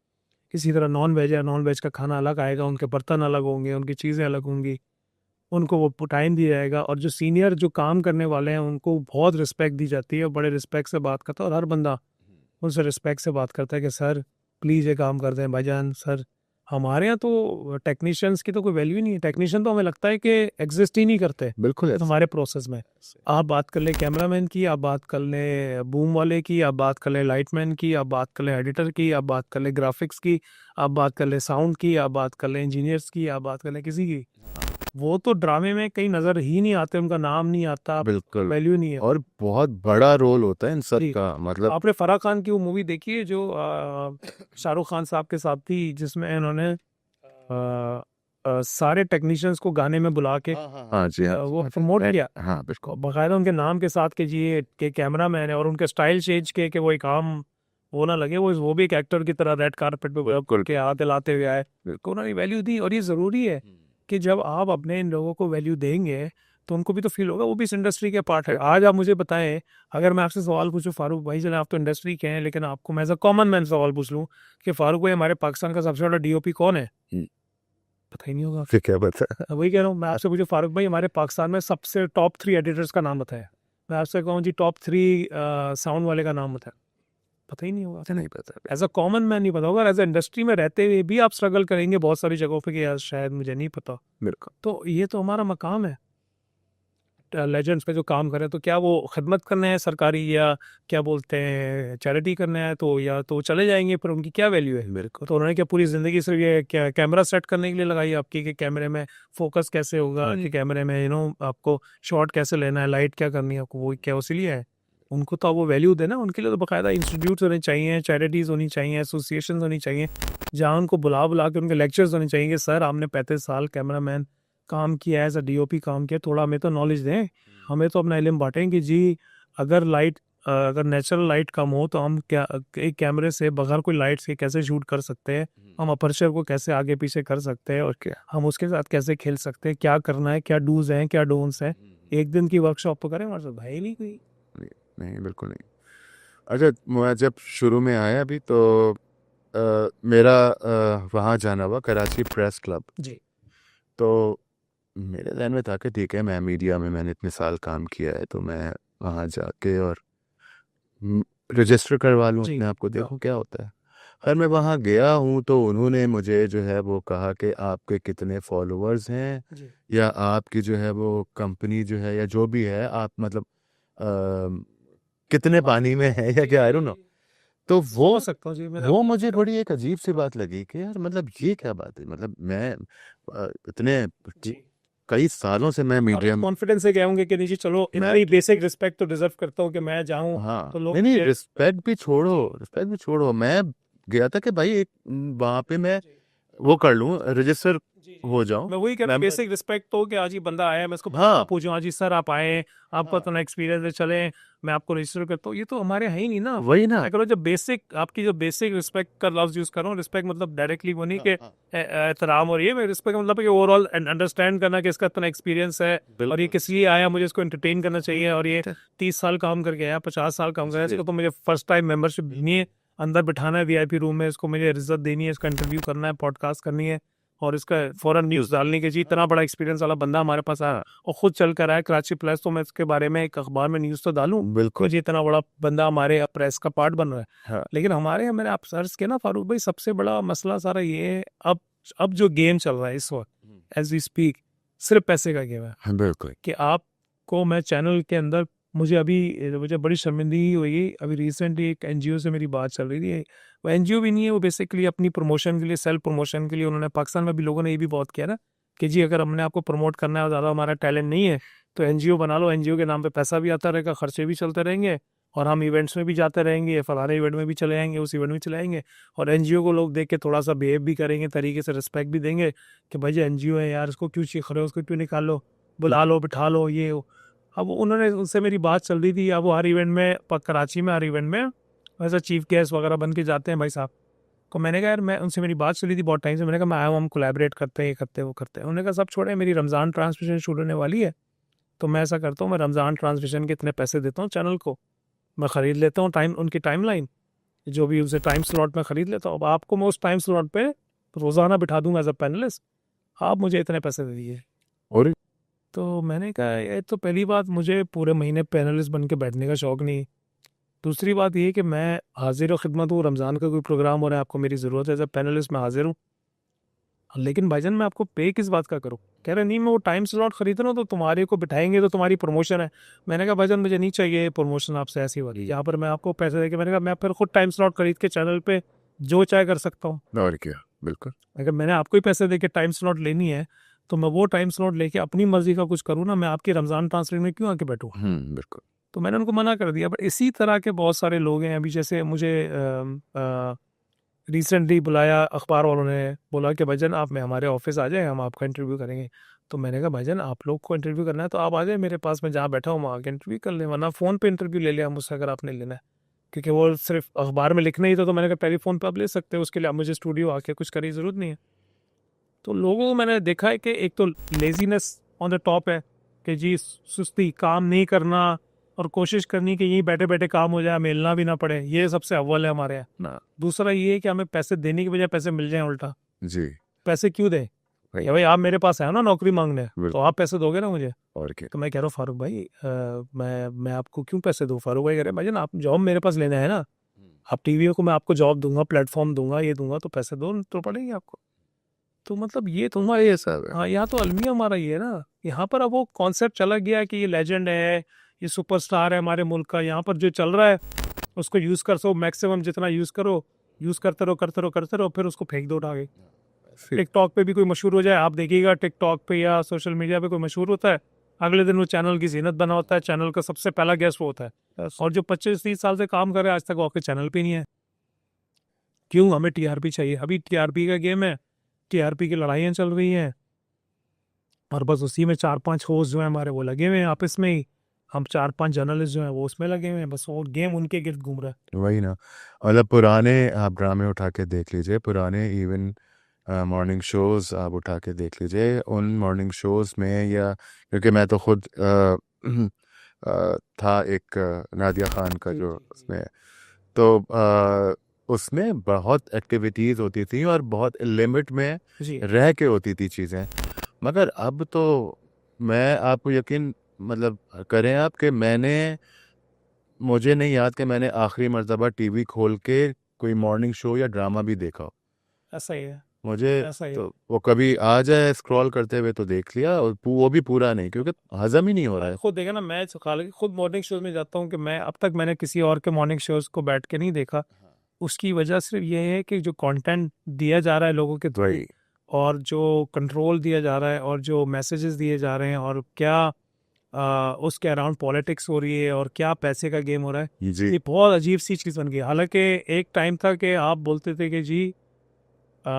S2: इसी तरह नॉन वेज है, नॉन वेज का खाना अलग आएगा, उनके बर्तन अलग होंगे, उनकी चीज़ें अलग होंगी, उनको वो टाइम दिया जाएगा। और जो सीनियर जो काम करने वाले हैं उनको बहुत रिस्पेक्ट दी जाती है, बड़े रिस्पेक्ट से बात करता है, और हर बंदा उनसे रिस्पेक्ट से बात करता है कि सर प्लीज़ ये काम कर दें भाईजान सर। हमारे यहाँ तो टेक्नीशियंस की तो कोई वैल्यू ही नहीं है। टेक्नीशियन तो हमें लगता है कि एग्जिस्ट ही नहीं करते
S1: बिल्कुल ऐसे।
S2: हमारे प्रोसेस में। आप बात कर लें कैमरामैन की, आप बात कर लें बूम वाले की, आप बात कर लें लाइटमैन की, आप बात कर लें एडिटर की, आप बात कर लें ग्राफिक्स की, आप बात कर लें साउंड की, आप बात कर लें इंजीनियर्स की, आप बात कर लें किसी की, वो तो ड्रामे में कहीं नज़र ही नहीं आते, उनका नाम नहीं आता,
S1: बिल्कुल।
S2: वैल्यू नहीं है।
S1: और बहुत बड़ा रोल होता है इन सब
S2: जी।
S1: का, मतलब
S2: आपने फराह खान की वो मूवी देखी है जो शाहरुख खान साहब के साथ थी, जिसमें इन्होंने सारे टेक्नीशियंस को गाने में बुला के
S1: हाँ जी, हाँ
S2: वो प्रमोट किया,
S1: हाँ बिल्कुल।
S2: बाकायदा उनके नाम के साथ के जी ये के कैमरा मैन है, और उनके स्टाइल चेंज के कि वो एक आम वो ना लगे, वो भी एक एक्टर की तरह रेड कारपेट पे
S1: बिल्कुल।
S2: के हाथ हिलाते हुए आए, को उन्होंने वैल्यू दी। और ये ज़रूरी है कि जब आप अपने इन लोगों को वैल्यू देंगे तो उनको भी तो फील होगा वो भी इस इंडस्ट्री के पार्ट है। आज आप मुझे बताएं, अगर मैं आपसे सवाल पूछूं फारूक भाई, चले आप तो इंडस्ट्री के हैं, लेकिन आपको मैं एज अ कॉमन मैन सवाल पूछ लूं कि फारूक भाई हमारे पाकिस्तान का सबसे बड़ा डीओपी कौन है, पता ही नहीं होगा।
S1: फिर क्या बता।
S2: वही कह रहा हूँ, मैं आपसे पूछूं फारूक भाई हमारे पाकिस्तान में सबसे टॉप 3 एडिटर्स का नाम बताया, मैं आपसे कहूँ जी टॉप 3 साउंड वाले का नाम बताया, पता ही नहीं होगा।
S1: नहीं पता।
S2: एज अ कॉमन मैन नहीं पता होगा, एज अ इंडस्ट्री में रहते हुए भी आप स्ट्रगल करेंगे बहुत सारी जगहों पे कि यार शायद मुझे नहीं पता।
S1: बिल्कुल।
S2: तो ये तो हमारा मकाम है लेजेंड्स पे जो काम करें, तो क्या वो खिदमत करने हैं सरकारी, या क्या बोलते हैं चैरिटी करने हैं, तो या तो चले जाएंगे, पर उनकी क्या वैल्यू है।
S1: बिल्कुल।
S2: तो उन्होंने क्या पूरी ज़िंदगी सिर्फ ये क्या कैमरा सेट करने के लिए लगाई आपकी कि कैमरे में फोकस कैसे होगा, कि कैमरे में आपको शॉट कैसे लेना है, लाइट क्या करनी है आपको, वो क्या उसी लिए है। उनको तो आप वो वैल्यू देना, उनके लिए तो बाकायदा इंस्टीट्यूट्स होने चाहिए, चैरिटीज़ होनी चाहिए, एसोसिएशन होनी चाहिए, जहाँ उनको बुला बुला के उनके लेक्चर्स होने चाहिए कि सर आपने 35 साल कैमरा मैन काम किया, एज अ डीओपी काम किया, थोड़ा हमें तो नॉलेज दें, हमें तो अपना इल्म बांटें कि जी अगर नेचुरल लाइट कम हो तो हम क्या एक कैमरे से बगैर कोई लाइट्स के कैसे शूट कर सकते हैं, हम अपर्चर को कैसे आगे पीछे कर सकते हैं, और क्या हम उसके साथ कैसे खेल सकते हैं, क्या करना है, क्या डूज हैं क्या डोंट्स हैं। एक दिन की वर्कशॉप तो करें हमारे साथ, भाई नहीं कोई।
S1: नहीं बिल्कुल नहीं। अच्छा, मैं जब शुरू में आया अभी तो मेरा वहाँ जाना हुआ कराची प्रेस क्लब।
S2: जी।
S1: तो मेरे ध्यान में था कि ठीक है, मैं मीडिया में मैंने इतने साल काम किया है तो मैं वहाँ जाके और रजिस्टर करवा लूँ
S2: जी।
S1: अपने आप को, देखूँ क्या होता है। खैर मैं वहाँ गया हूँ तो उन्होंने मुझे जो है वो कहा कि आपके कितने फॉलोअर्स हैं,
S2: जी।
S1: या आपकी जो है वो कंपनी जो है या जो भी है आप मतलब कितने पानी में है या क्या, आई डोंट नो। तो
S2: हो सकता हूँ जी मैं
S1: वो मुझे बड़ी एक अजीब सी बात लगी कि यार मतलब ये क्या बात है, मतलब मैं इतने कई सालों से मैं मीडिया में
S2: कॉन्फिडेंस से गए होंगे कि नहीं जी चलो इतनी बेसिक रिस्पेक्ट तो डिजर्व करता हूँ कि मैं जाऊँ।
S1: हाँ
S2: तो लोग
S1: नहीं रिस्पेक्ट भी छोड़ो, रिस्पेक्ट भी छोड़ो, मैं गया था कि भाई एक वहाँ पे मैं वो कर लूँ, रजिस्टर हो जाऊँ।
S2: मैं वही कह रहा हूँ, बेसिक रिस्पेक्ट तो कि आज ही बंदा आया है, मैं इसको
S1: हाँ
S2: पूछूं आज ही सर आप आए, आपका तो एक्सपीरियंस है, चले मैं आपको रजिस्टर करता हूँ, ये तो हमारे है ही नहीं ना।
S1: वही ना।
S2: मैं कह रहा हूँ जब बेसिक आपकी जो बेसिक रिस्पेक्ट का लफ्ज यूज कर रहा हूँ, रिस्पेक्ट मतलब डायरेक्टली वो नहीं कि एहतराम, और ये मैं रिस्पेक्ट मतलब कि ओवरऑल अंडरस्टैंड करना कि इसका इतना एक्सपीरियंस है और ये किस लिए आया, मुझे इसको एंटरटेन करना चाहिए, और ये 30 साल काम करके आया, 50 साल काम कराया, इसको तो मुझे फर्स्ट टाइम मेंबरशिप देनी है, अंदर बिठाना है वीआईपी रूम में, इसको मुझे इज्जत देनी है, इसका इंटरव्यू करना है, पॉडकास्ट करनी है, और इसका फौरन न्यूज़ डालने के जी इतना बड़ा एक्सपीरियंस वाला बंदा हमारे पास आया और खुद चल कर आया कराची प्रेस, तो मैं इसके बारे में एक अखबार में न्यूज़ तो डालूं
S1: बिल्कुल
S2: जी इतना बड़ा बंदा हमारे प्रेस का पार्ट बन रहा है।
S1: हाँ।
S2: लेकिन हमारे यहाँ मैंने आप सर्च किया ना फारूक भाई, सबसे बड़ा मसला सारा ये है, अब जो गेम चल रहा है इस वक्त एज वी स्पीक, सिर्फ पैसे का गेम है।
S1: बिल्कुल
S2: कि आपको मैं चैनल के अंदर मुझे बड़ी शर्मिंदगी हुई, अभी रिसेंटली एक एनजीओ से मेरी बात चल रही थी, वो एनजीओ भी नहीं है, वो बेसिकली अपनी प्रमोशन के लिए, सेल्फ प्रमोशन के लिए, उन्होंने पाकिस्तान में भी लोगों ने ये भी बहुत किया ना कि जी अगर हमने आपको प्रमोट करना है और ज़्यादा हमारा टैलेंट नहीं है तो एनजीओ बना लो, एनजीओ के नाम पे पैसा भी आता रहेगा, खर्चे भी चलते रहेंगे, और हम इवेंट्स में भी जाते रहेंगे, फलाने इवेंट में भी चले जाएंगे, उस इवेंट में चले जाएंगे, और एनजीओ को लोग देख के थोड़ा सा बिहेव भी करेंगे, तरीके से रिस्पेक्ट भी देंगे कि भाई जो एनजीओ है यार इसको क्यों चीख रहे हो, उसको क्यों निकाल लो, बुला लो, बिठा लो, ये हो। अब उन्होंने उनसे मेरी बात चल रही थी, अब वो हर इवेंट में कराची में हर इवेंट में वैसा चीफ गेस्ट वगैरह बन के जाते हैं भाई साहब। तो मैंने कहा यार, मैं उनसे मेरी बात चली थी बहुत टाइम से, मैंने कहा मैं आया हूँ, हम कोलैबोरेट करते हैं, ये करते हैं वो करते हैं। उन्होंने कहा सब छोड़े, मेरी रमज़ान ट्रांसमिशन शुरू होने वाली है, तो मैं ऐसा करता हूँ, मैं रमज़ान ट्रांसमिशन के इतने पैसे देता हूँ चैनल को, मैं ख़रीद लेता हूँ टाइम, उनकी टाइमलाइन जो भी उसे टाइम स्लॉट में ख़रीद लेता हूँ। अब आपको मैं उस टाइम स्लॉट पे रोज़ाना बिठा दूंगा एज अ पैनलिस्ट, आप मुझे इतने पैसे दे दीजिए।
S1: और
S2: तो मैंने कहा ये तो पहली बात, मुझे पूरे महीने पैनलिस्ट बन के बैठने का शौक़ नहीं। दूसरी बात ये कि मैं हाजिर व खिदमत हूँ, रमज़ान का कोई प्रोग्राम हो रहा है, आपको मेरी ज़रूरत है, एज अ पैनलिस्ट मैं हाजिर हूँ, लेकिन भाईजान मैं आपको पे किस बात का करूँ? कह रहे नहीं, मैं वो टाइम स्लॉट खरीद रहा हूँ तो तुम्हारे को बिठाएंगे तो तुम्हारी प्रमोशन है। मैंने कहा भाईजान मुझे नहीं चाहिए प्रमोशन आपसे, ऐसी बात यहाँ पर मैं आपको पैसे देके, मैंने कहा मैं फिर खुद टाइम स्लॉट खरीद के चैनल पे जो चाहे कर सकता हूँ।
S1: और क्या, बिल्कुल।
S2: अगर मैंने आपको ही पैसे देके टाइम स्लॉट लेनी है तो मैं वो टाइम स्लॉट लेके अपनी मर्जी का कुछ करूँ ना, मैं आपकी रमज़ान ट्रांसलेट में क्यों आके बैठूँ?
S1: बिल्कुल।
S2: तो मैंने उनको मना कर दिया। बट इसी तरह के बहुत सारे लोग हैं। अभी जैसे मुझे रिसेंटली बुलाया अखबार वालों ने, बोला कि भाईजान आप में हमारे ऑफिस आ जाए, हम आपका इंटरव्यू करेंगे। तो मैंने कहा भाईजान आप लोग को इंटरव्यू करना है तो आप आ जाए मेरे पास, मैं जहाँ बैठा हूँ वहाँ आके इंटरव्यू कर लें, वरना फ़ोन पे इंटरव्यू ले लिया मुझसे अगर आपने लेना है, क्योंकि वो सिर्फ अखबार में लिखना ही था। तो मैंने कहा टेलीफोन पे आप ले सकते हो, उसके लिए आप मुझे स्टूडियो आके कुछ करने की ज़रूरत नहीं है। तो लोगों को मैंने देखा है कि एक तो लेजीनेस ऑन द टॉप है कि जी सुस्ती, काम नहीं करना और कोशिश करनी कि यहीं बैठे बैठे काम हो जाए, मिलना भी ना पड़े, ये सबसे अव्वल है हमारे यहाँ ना। दूसरा ये है कि हमें पैसे देने की बजाय पैसे मिल जाए उल्टा।
S1: जी।
S2: पैसे क्यों दें?
S1: भाई,
S2: या भाई आप मेरे पास आए हो ना नौकरी मांगने, तो
S1: बिल्कुल।
S2: आप पैसे दोगे ना मुझे।
S1: और क्या।
S2: तो मैं कह रहा हूँ फारूक भाई मैं आपको क्यों पैसे दूँ? फारूक भाई कह रहे हैं भाईजान आप जॉब मेरे पास लेना है ना, आप टीवी को मैं आपको जॉब दूंगा, प्लेटफॉर्म दूंगा, ये दूंगा, तो पैसे दो तो पड़ेंगे आपको। तो मतलब ये तुम्हारे
S1: ये सब है।
S2: हाँ, यहाँ तो अलमिया हमारा ये है ना, यहाँ पर अब वो कॉन्सेप्ट चला गया है कि ये लेजेंड है, ये सुपरस्टार है हमारे मुल्क का, यहाँ पर जो चल रहा है उसको यूज़ कर सो, मैक्सिमम जितना यूज़ करो, यूज़ करते रहो, फिर उसको फेंक दो उठा के। टिकटॉक पे भी कोई मशहूर हो जाए, आप देखिएगा टिकटॉक पे या सोशल मीडिया पे कोई मशहूर होता है, अगले दिन वो चैनल की जीनत बना होता है, चैनल का सबसे पहला गेस्ट वो होता है। और जो 25-30 साल से काम कर रहे हैं आज तक वो आपके चैनल पे नहीं है। क्यों? हमें टीआरपी चाहिए। अभी टीआरपी का गेम है, टीआरपी की लड़ाइयाँ चल रही हैं और बस उसी में 4-5 होस्ट जो हैं हमारे वो लगे हुए हैं आपस में ही, हम 4-5 जर्नलिस्ट जो हैं वो उसमें लगे हुए हैं, बस वो गेम उनके गिर्द घूम रहा है।
S1: वही ना, मतलब पुराने आप ड्रामे उठा के देख लीजिए, पुराने इवन मॉर्निंग शोज़ आप उठा के देख लीजिए, उन मॉर्निंग शोज़ में या क्योंकि मैं तो खुद था एक नादिया ख़ान का
S2: जी
S1: जो
S2: जी जी
S1: उसमें, तो उसमें बहुत एक्टिविटीज़ होती थी और बहुत लिमिट में
S2: जी
S1: रह के होती थी चीज़ें। मगर अब तो मैं आपको यकीन मतलब करें आप कि मुझे नहीं याद कि मैंने आखिरी मर्तबा टीवी खोल के कोई मॉर्निंग शो या ड्रामा भी देखा हो।
S2: ऐसा ही है,
S1: मुझे
S2: ऐसा ही है।
S1: तो वो कभी आ जाए स्क्रॉल करते हुए तो देख लिया, और वो भी पूरा नहीं, क्योंकि हजम ही नहीं हो रहा है।
S2: खुद देखा ना, मैं हालांकि खुद मॉर्निंग शोज में जाता हूँ कि मैं अब तक मैंने किसी और के मॉर्निंग शोज को बैठ के नहीं देखा। उसकी वजह सिर्फ ये है कि जो कंटेंट दिया जा रहा है लोगों के थ्रू,
S1: वही।
S2: और जो कंट्रोल दिया जा रहा है और जो मैसेजेस दिए जा रहे हैं, और क्या उसके अराउंड पॉलिटिक्स हो रही है और क्या पैसे का गेम हो रहा है,
S1: जी।
S2: ये बहुत अजीब सी चीज़ बन गई है। हालांकि एक टाइम था कि आप बोलते थे कि जी आ,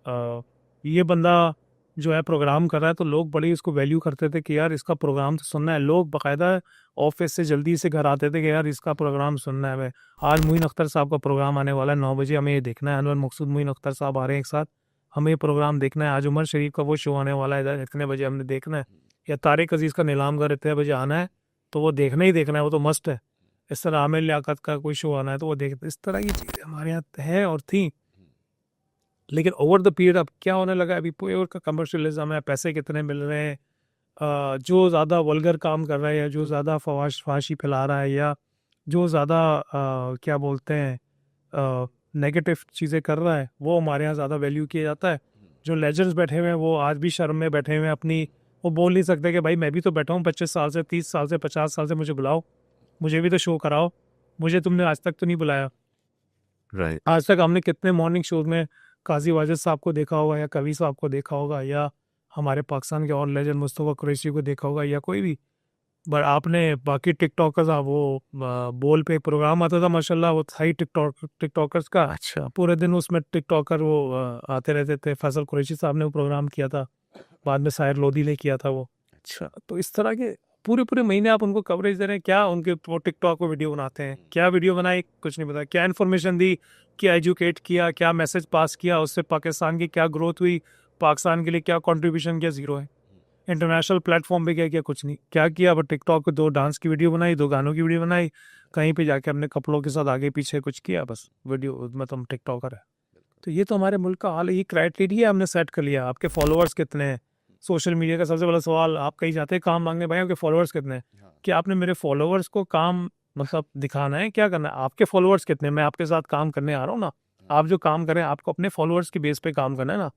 S2: आ, ये बंदा जो है प्रोग्राम कर रहा है तो लोग बड़ी इसको वैल्यू करते थे कि यार इसका प्रोग्राम तो सुनना है। लोग बाकायदा ऑफिस से जल्दी से घर आते थे कि यार इसका प्रोग्राम सुनना है। हमें आज मोइन अख्तर साहब का प्रोग्राम आने वाला है 9 बजे, हमें ये देखना है। अनवर मकसूद मोइन अख्तर साहब आ रहे हैं एक साथ, हमें ये प्रोग्राम देखना है। आज उमर शरीफ का वो शो आने वाला है, इतने बजे हमने देखना है। या तारिक अजीज़ का नीलामगर इतने बजे आना है, तो वो देखना ही देखना है, वो तो मस्ट है। इस तरह आमिर लियाकत का कोई शो आना है तो वो देख, इस तरह की चीज़ें हमारे यहाँ है और थी। लेकिन ओवर द पीरियड अब क्या होने लगा है, अभी प्योर का कमर्शियलिज्म है, पैसे कितने मिल रहे हैं। जो ज़्यादा वल्गर काम कर रहा है या जो ज़्यादा फहाशी फैला रहा है या जो ज़्यादा क्या बोलते हैं नेगेटिव चीज़ें कर रहा है, वो हमारे यहाँ ज़्यादा वैल्यू किया जाता है। जो लेजेंड्स बैठे हुए हैं वो आज भी शर्म में बैठे हुए हैं अपनी, वो बोल नहीं सकते कि भाई मैं भी तो बैठा हूँ 25 साल से, 30 साल से, 50 साल से, मुझे बुलाओ, मुझे भी तो शो कराओ। मुझे तुमने आज तक तो नहीं बुलाया।
S1: राइट।
S2: आज तक हमने कितने मॉर्निंग शोज में काजी वाजिद साहब को देखा होगा या कवि साहब को देखा होगा या हमारे पाकिस्तान के और लेजेंड मुस्तफ़ा कुरैशी को देखा होगा या कोई भी। बट आपने बाकी टिकटॉकर्स, वो बोल पे एक प्रोग्राम आता था माशाल्लाह, वो था ही टिकटॉकर्स का।
S1: अच्छा।
S2: पूरे दिन उसमें टिकटॉकर वो आते रहते थे। फैसल कुरैशी साहब ने वो प्रोग्राम किया था, बाद में साहिर लोधी ने किया था वो।
S1: अच्छा।
S2: तो इस तरह के पूरे पूरे महीने आप उनको कवरेज दे रहे हैं। क्या उनके वो टिकटॉक पे वीडियो बनाते हैं, क्या वीडियो बनाई, कुछ नहीं पता। क्या इन्फॉर्मेशन दी, क्या एजुकेट किया, क्या मैसेज पास किया, उससे पाकिस्तान की क्या ग्रोथ हुई, पाकिस्तान के लिए क्या कंट्रीब्यूशन किया, जीरो है। इंटरनेशनल प्लेटफॉर्म पे क्या किया, कुछ नहीं। क्या किया, बट टिकटॉक पे 2 डांस की वीडियो बनाई, 2 गानों की वीडियो बनाई, कहीं पे जाके अपने कपड़ों के साथ आगे पीछे कुछ किया, बस वीडियो में तुम टिकटॉकर है। तो ये तो हमारे मुल्क का हाल है। ये क्राइटेरिया हमने सेट कर लिया। आपके फॉलोअर्स कितने हैं? सोशल मीडिया का सबसे बड़ा सवाल, आप कहीं जाते हैं काम मांगने, भाई आपके फॉलोअर्स कितने हैं? कि आपने मेरे फॉलोअर्स को काम मतलब दिखाना है, क्या करना है? आपके फॉलोअर्स कितने हैं? मैं आपके साथ काम करने आ रहा हूँ ना। आप जो काम करें, आपको अपने फॉलोअर्स की बेस पे काम करना है ना।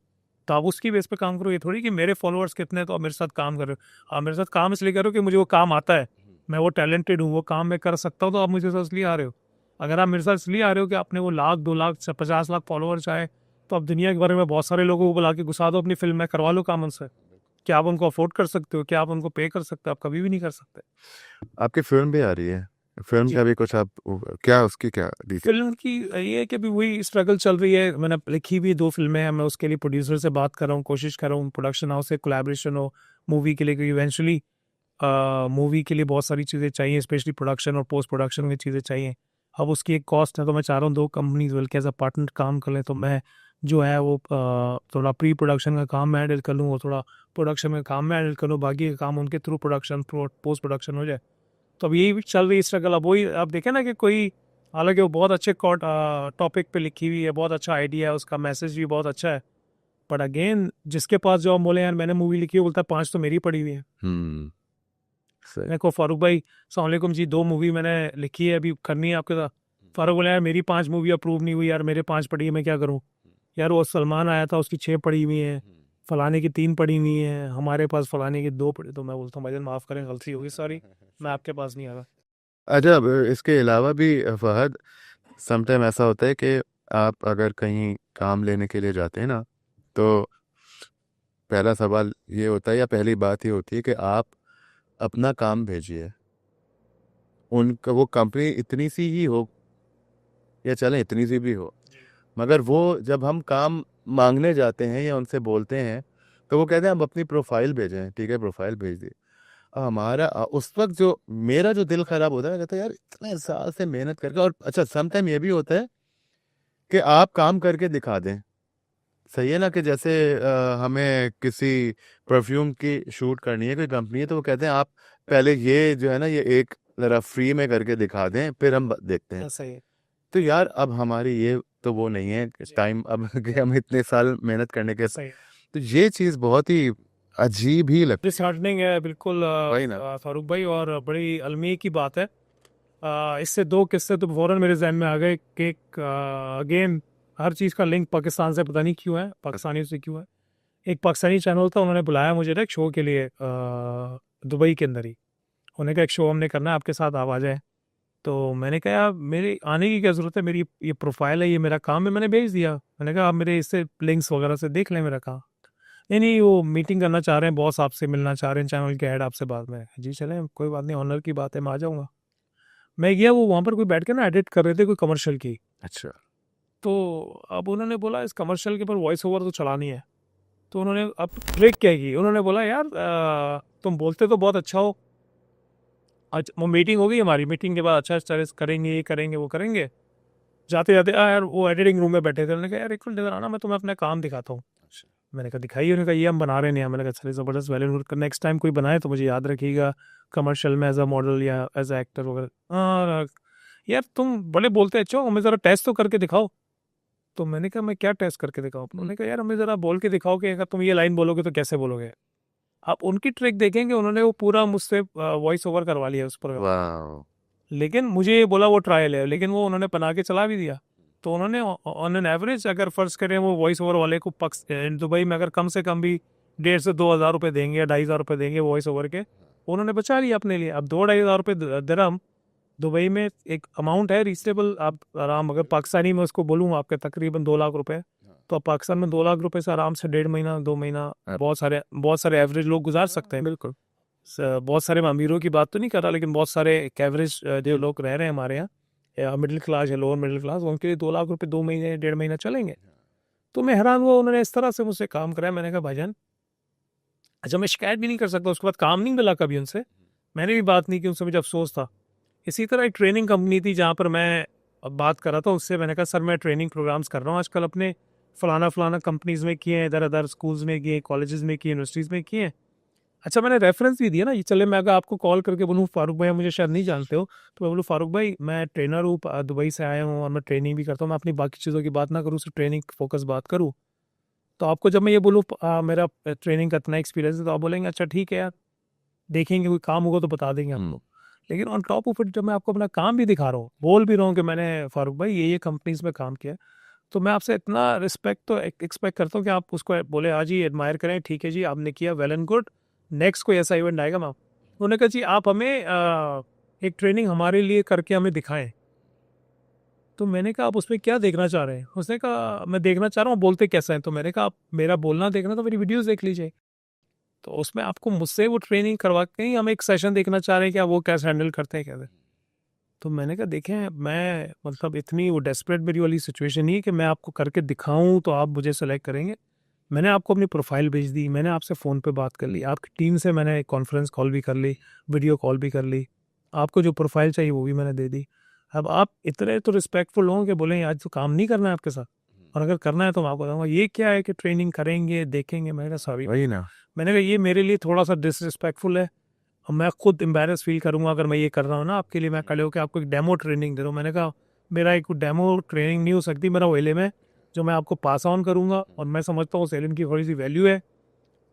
S2: तो आप उसकी बेस पे काम करो। ये थोड़ी कि मेरे फॉलोअर्स कितने हैं तो आप मेरे साथ काम कर रहे हो। आप मेरे साथ काम इसलिए करो कि मुझे वो काम आता है, मैं वो टैलेंटेड हूँ, वो काम मैं कर सकता हूँ, तो आप मुझे साथ इसलिए आ रहे हो। अगर आप मेरे साथ इसलिए आ रहे हो कि आपने वो 1 लाख 2 लाख 50 लाख फॉलोअर चाहे, तो आप दुनिया के बारे में बहुत सारे लोगों को बुला के घुसा दो अपनी फिल्म में, करवा लो काम उनसे। क्या आप उनको अफोर्ड कर सकते हो? क्या आप उनको पे कर सकते हो? आप कभी भी नहीं कर सकते।
S1: आपकी फिल्म भी आ रही है, फिल्म
S2: जी।
S1: का भी कुछ आप क्या उसकी क्या डिटेल?
S2: फिल्म की ये है कि अभी वही स्ट्रगल चल रही है। मैंने लिखी भी 2 फिल्में हैं, मैं उसके लिए प्रोड्यूसर से बात कर रहा हूँ, कोशिश कर रहा हूँ प्रोडक्शन हाउस से कोलैबोरेशन हो मूवी के लिए, क्योंकि इवेंचुअली मूवी के लिए बहुत सारी चीज़ें चाहिए, स्पेशली प्रोडक्शन और पोस्ट प्रोडक्शन की चीज़ें चाहिए। अब उसकी एक कॉस्ट है, तो मैं चाह रहा हूँ 2 कंपनीज बल्कि एज अ पार्टनर काम कर लें। तो मैं जो है वो थोड़ा प्री प्रोडक्शन का काम मैं हैंडल कर लूँ, और थोड़ा प्रोडक्शन का काम मैं हैंडल कर लूँ, बाकी का काम उनके थ्रू प्रोडक्शन पोस्ट प्रोडक्शन हो जाए। तो अब यही चल रही स्ट्रगल। अब वही आप देखें ना कि कोई, हालांकि वो बहुत अच्छे टॉपिक पे लिखी हुई है, बहुत अच्छा आइडिया है, उसका मैसेज भी बहुत अच्छा है, बट अगेन जिसके पास जो हम बोले यार मैंने मूवी लिखी है, बोलता है 5 तो मेरी पड़ी हुई है।
S1: हम्म, सही।
S2: मैं को फारूक भाई सलामकुम जी, 2 मूवी मैंने लिखी है, अभी करनी है आपके साथ। फारूक बोला यार मेरी 5 मूवी अप्रूव नहीं हुई यार, मेरे 5 पड़ी है, मैं क्या करूँ? यार वो सलमान आया था, उसकी 6 पड़ी हुई हैं, फलाने की 3 पड़ी हुई हैं, हमारे पास फलाने की 2 पड़ी। तो मैं बोलता हूँ भाईजान माफ़ करें, गलती होगी, सॉरी, मैं आपके पास नहीं आ रहा।
S1: अच्छा, अब इसके अलावा भी फहद, समटाइम ऐसा होता है कि आप अगर कहीं काम लेने के लिए जाते हैं ना, तो पहला सवाल ये होता है या पहली बात ये होती है कि आप अपना काम भेजिए। उनका वो कंपनी इतनी सी ही हो या चले इतनी सी भी हो, मगर वो जब हम काम मांगने जाते हैं या उनसे बोलते हैं, तो वो कहते हैं आप अपनी प्रोफाइल भेजें। ठीक है, प्रोफाइल भेज दी। हमारा उस वक्त जो मेरा जो दिल खराब होता है, कहता है यार इतने साल से मेहनत करके। और अच्छा, समटाइम ये भी होता है कि आप काम करके दिखा दें। सही है ना, कि जैसे हमें किसी परफ्यूम की शूट करनी है, कोई कंपनी है, तो वो कहते हैं आप पहले ये जो है ना, ये एक जरा फ्री में करके दिखा दें, फिर हम देखते हैं।
S2: ऐसा ही है।
S1: तो यार अब हमारी ये तो वो नहीं है टाइम अब कि हम इतने साल मेहनत करने के।
S2: सही है।
S1: तो ये चीज़ बहुत ही अजीब ही लगती
S2: डिसहार्टनिंग है बिल्कुल
S1: है, वही ना।
S2: फारूक भाई, और बड़ी अलमी की बात है। इससे 2 किस्से तो फौरन मेरे जहन में आ गए कि अगेन हर चीज़ का लिंक पाकिस्तान से पता नहीं क्यों है, पाकिस्तानी से क्यों है। एक पाकिस्तानी चैनल था, उन्होंने बुलाया मुझे ना एक शो के लिए, दुबई के अंदर ही। उन्होंने कहा एक शो हमने करना है, आपके साथ आप आ जाए। तो मैंने कहा यार मेरे आने की क्या ज़रूरत है, मेरी ये प्रोफाइल है, ये मेरा काम है, मैंने भेज दिया। मैंने कहा आप मेरे इससे लिंक्स वगैरह से देख लें मेरा काम। नहीं नहीं, वो मीटिंग करना चाह रहे हैं, बॉस आपसे मिलना चाह रहे हैं, चैनल के हेड आपसे बाद में। जी चलें, कोई बात नहीं, ऑनर की बात है, मैं आ जाऊँगा। मैं गया, वो वहाँ पर कोई बैठ के ना एडिट कर रहे थे कोई कमर्शियल की।
S1: अच्छा।
S2: तो अब उन्होंने बोला इस कमर्शियल के ऊपर वॉइस ओवर तो चलानी है। तो उन्होंने अब ब्रेक क्या की, उन्होंने बोला यार तुम बोलते तो बहुत अच्छा हो। आज वो मीटिंग हो गई हमारी, मीटिंग के बाद अच्छा स्टाइलिश करेंगे, ये करेंगे, वो करेंगे। जाते जाते यार वो एडिटिंग रूम में बैठे थे, उन्होंने कहा यार एक मिनट इधर आना, मैं तुम्हें अपना काम दिखाता हूँ।
S1: अच्छा।
S2: मैंने कहा दिखाइए। उन्होंने कहा ये हम बना रहे हैं। मैंने कहा चलिए ज़बरदस्त, वेल, नेक्स्ट टाइम कोई बनाए तो मुझे याद रखिएगा, कमर्शियल में एज अ मॉडल या एज अ एक्टर वगैरह। हाँ यार तुम बड़े बोलते अच्छे हो, हमें ज़रा टेस्ट तो करके दिखाओ। तो मैंने कहा मैं क्या टेस्ट करके दिखाऊँ? उन्होंने कहा यार हमें ज़रा बोल के दिखाओ कि अगर तुम ये लाइन बोलोगे तो कैसे बोलोगे। आप उनकी ट्रिक देखेंगे, उन्होंने वो पूरा मुझसे वॉइस ओवर करवा लिया उस प्रोग्राम।
S1: वाह।
S2: लेकिन मुझे ये बोला वो ट्रायल है, लेकिन वो उन्होंने बना के चला भी दिया। तो उन्होंने ऑन एन एवरेज अगर फर्ज करें वो वॉइस ओवर वाले को दुबई में अगर कम से कम भी 1,500 से 2,000 रुपये देंगे या 2,500 रुपये देंगे वॉइस ओवर के, उन्होंने बचा लिया अपने लिए। अब 2-2,500 रुपये दिरहम दुबई में एक अमाउंट है रीजनेबल। आप आराम, अगर पाकिस्तानी में उसको बोलूँ आपके तकरीबन 2 लाख रुपए, तो आप पाकिस्तान में 2 लाख रुपए से आराम से 1.5 महीना 2 महीना बहुत सारे एवरेज लोग गुजार सकते हैं। बिल्कुल। बहुत सारे मैं अमीरों की बात तो नहीं कर रहा, लेकिन बहुत सारे एक एवरेज जो लोग रह रहे हैं हमारे यहाँ, मिडिल क्लास या लोअर मिडिल क्लास, उनके लिए 2 लाख रुपए 2 महीने 1.5 महीना चलेंगे। तो मैं हैरान हुआ, उन्होंने इस तरह से मुझसे काम कराया। मैंने कहा भाईजान, अच्छा मैं शिकायत भी नहीं कर सकता, उसके बाद काम नहीं मिला कभी उनसे, मैंने भी बात नहीं की उनसे, मुझे अफसोस था। इसी तरह एक ट्रेनिंग कंपनी थी जहाँ पर मैं अब बात कर रहा था उससे, मैंने कहा सर मैं ट्रेनिंग प्रोग्राम्स कर रहा हूँ आजकल अपने फलाना फलाना कंपनीज में किए हैं, इधर उधर स्कूल्स में किए, कॉलेजेस में किए, यूनिवर्सिटीज़ में किए हैं। अच्छा मैंने रेफरेंस भी दिया ना, ये चले मैं अगर आपको कॉल करके बोलूँ फारूक भाई आप मुझे शायद नहीं जानते हो, तो मैं बोलूँ फारूक भाई मैं ट्रेनर हूँ, दुबई से आया हूँ और मैं ट्रेनिंग भी करता हूँ, मैं अपनी बाकी चीज़ों की बात ना करूँ, सिर्फ ट्रेनिंग फोकस बात करूँ, तो आपको जब मैं ये बोलूँ मेरा ट्रेनिंग का इतना एक्सपीरियंस है, तो आप बोलेंगे अच्छा ठीक है यार, देखेंगे कोई काम होगा तो बता देंगे आपको। लेकिन ऑन टॉप ऑफ इट जब मैं आपको अपना काम भी दिखा रहा हूँ, बोल भी रहा हूँ कि मैंने फारूक भाई ये कंपनीज में काम किया है, तो मैं आपसे इतना रिस्पेक्ट तो एक्सपेक्ट करता हूँ कि आप उसको बोले हाँ जी एडमायर करें, ठीक है जी आपने किया, वेल एंड गुड, नेक्स्ट कोई ऐसा इवेंट आएगा मैं उन्होंने कहा जी आप हमें एक ट्रेनिंग हमारे लिए करके हमें दिखाएं। तो मैंने कहा आप उसमें क्या देखना चाह रहे हैं, उसने कहा मैं देखना चाह रहा हूँ बोलते कैसा है, तो मैंने कहा आप मेरा बोलना देखना तो मेरी वीडियोस देख लीजिए, तो उसमें आपको मुझसे वो ट्रेनिंग करवा के ही हम एक सेशन देखना चाह रहे हैं कि आप वो कैसे हैंडल करते हैं कैसे। तो मैंने कहा देखें मैं मतलब इतनी वो डेस्परेट मेरी वाली सिचुएशन नहीं है कि मैं आपको करके दिखाऊं तो आप मुझे सेलेक्ट करेंगे। मैंने आपको अपनी प्रोफाइल भेज दी, मैंने आपसे फ़ोन पे बात कर ली, आपकी टीम से मैंने कॉन्फ्रेंस कॉल भी कर ली, वीडियो कॉल भी कर ली, आपको जो प्रोफाइल चाहिए वो भी मैंने दे दी। अब आप इतने तो रिस्पेक्टफुल हों कि बोलें आज तो काम नहीं करना है आपके साथ, और अगर करना है तो मैं आपको बताऊंगा ये क्या है कि ट्रेनिंग करेंगे देखेंगे। मैंने कहा सॉरी,
S1: वही ना।
S2: मैंने कहा ये मेरे लिए थोड़ा सा डिसरिस्पेक्टफुल है और मैं खुद एम्बेरस फील करूंगा अगर मैं ये कर रहा हूँ ना आपके लिए, मैं खड़े होकर आपको एक डेमो ट्रेनिंग दे रहा हूँ। मैंने कहा मेरा एक डेमो ट्रेनिंग नहीं हो सकती, मेरा वो एलिम है जो मैं आपको पास ऑन करूंगा, और मैं समझता हूँ उस एलिम की थोड़ी सी वैल्यू है,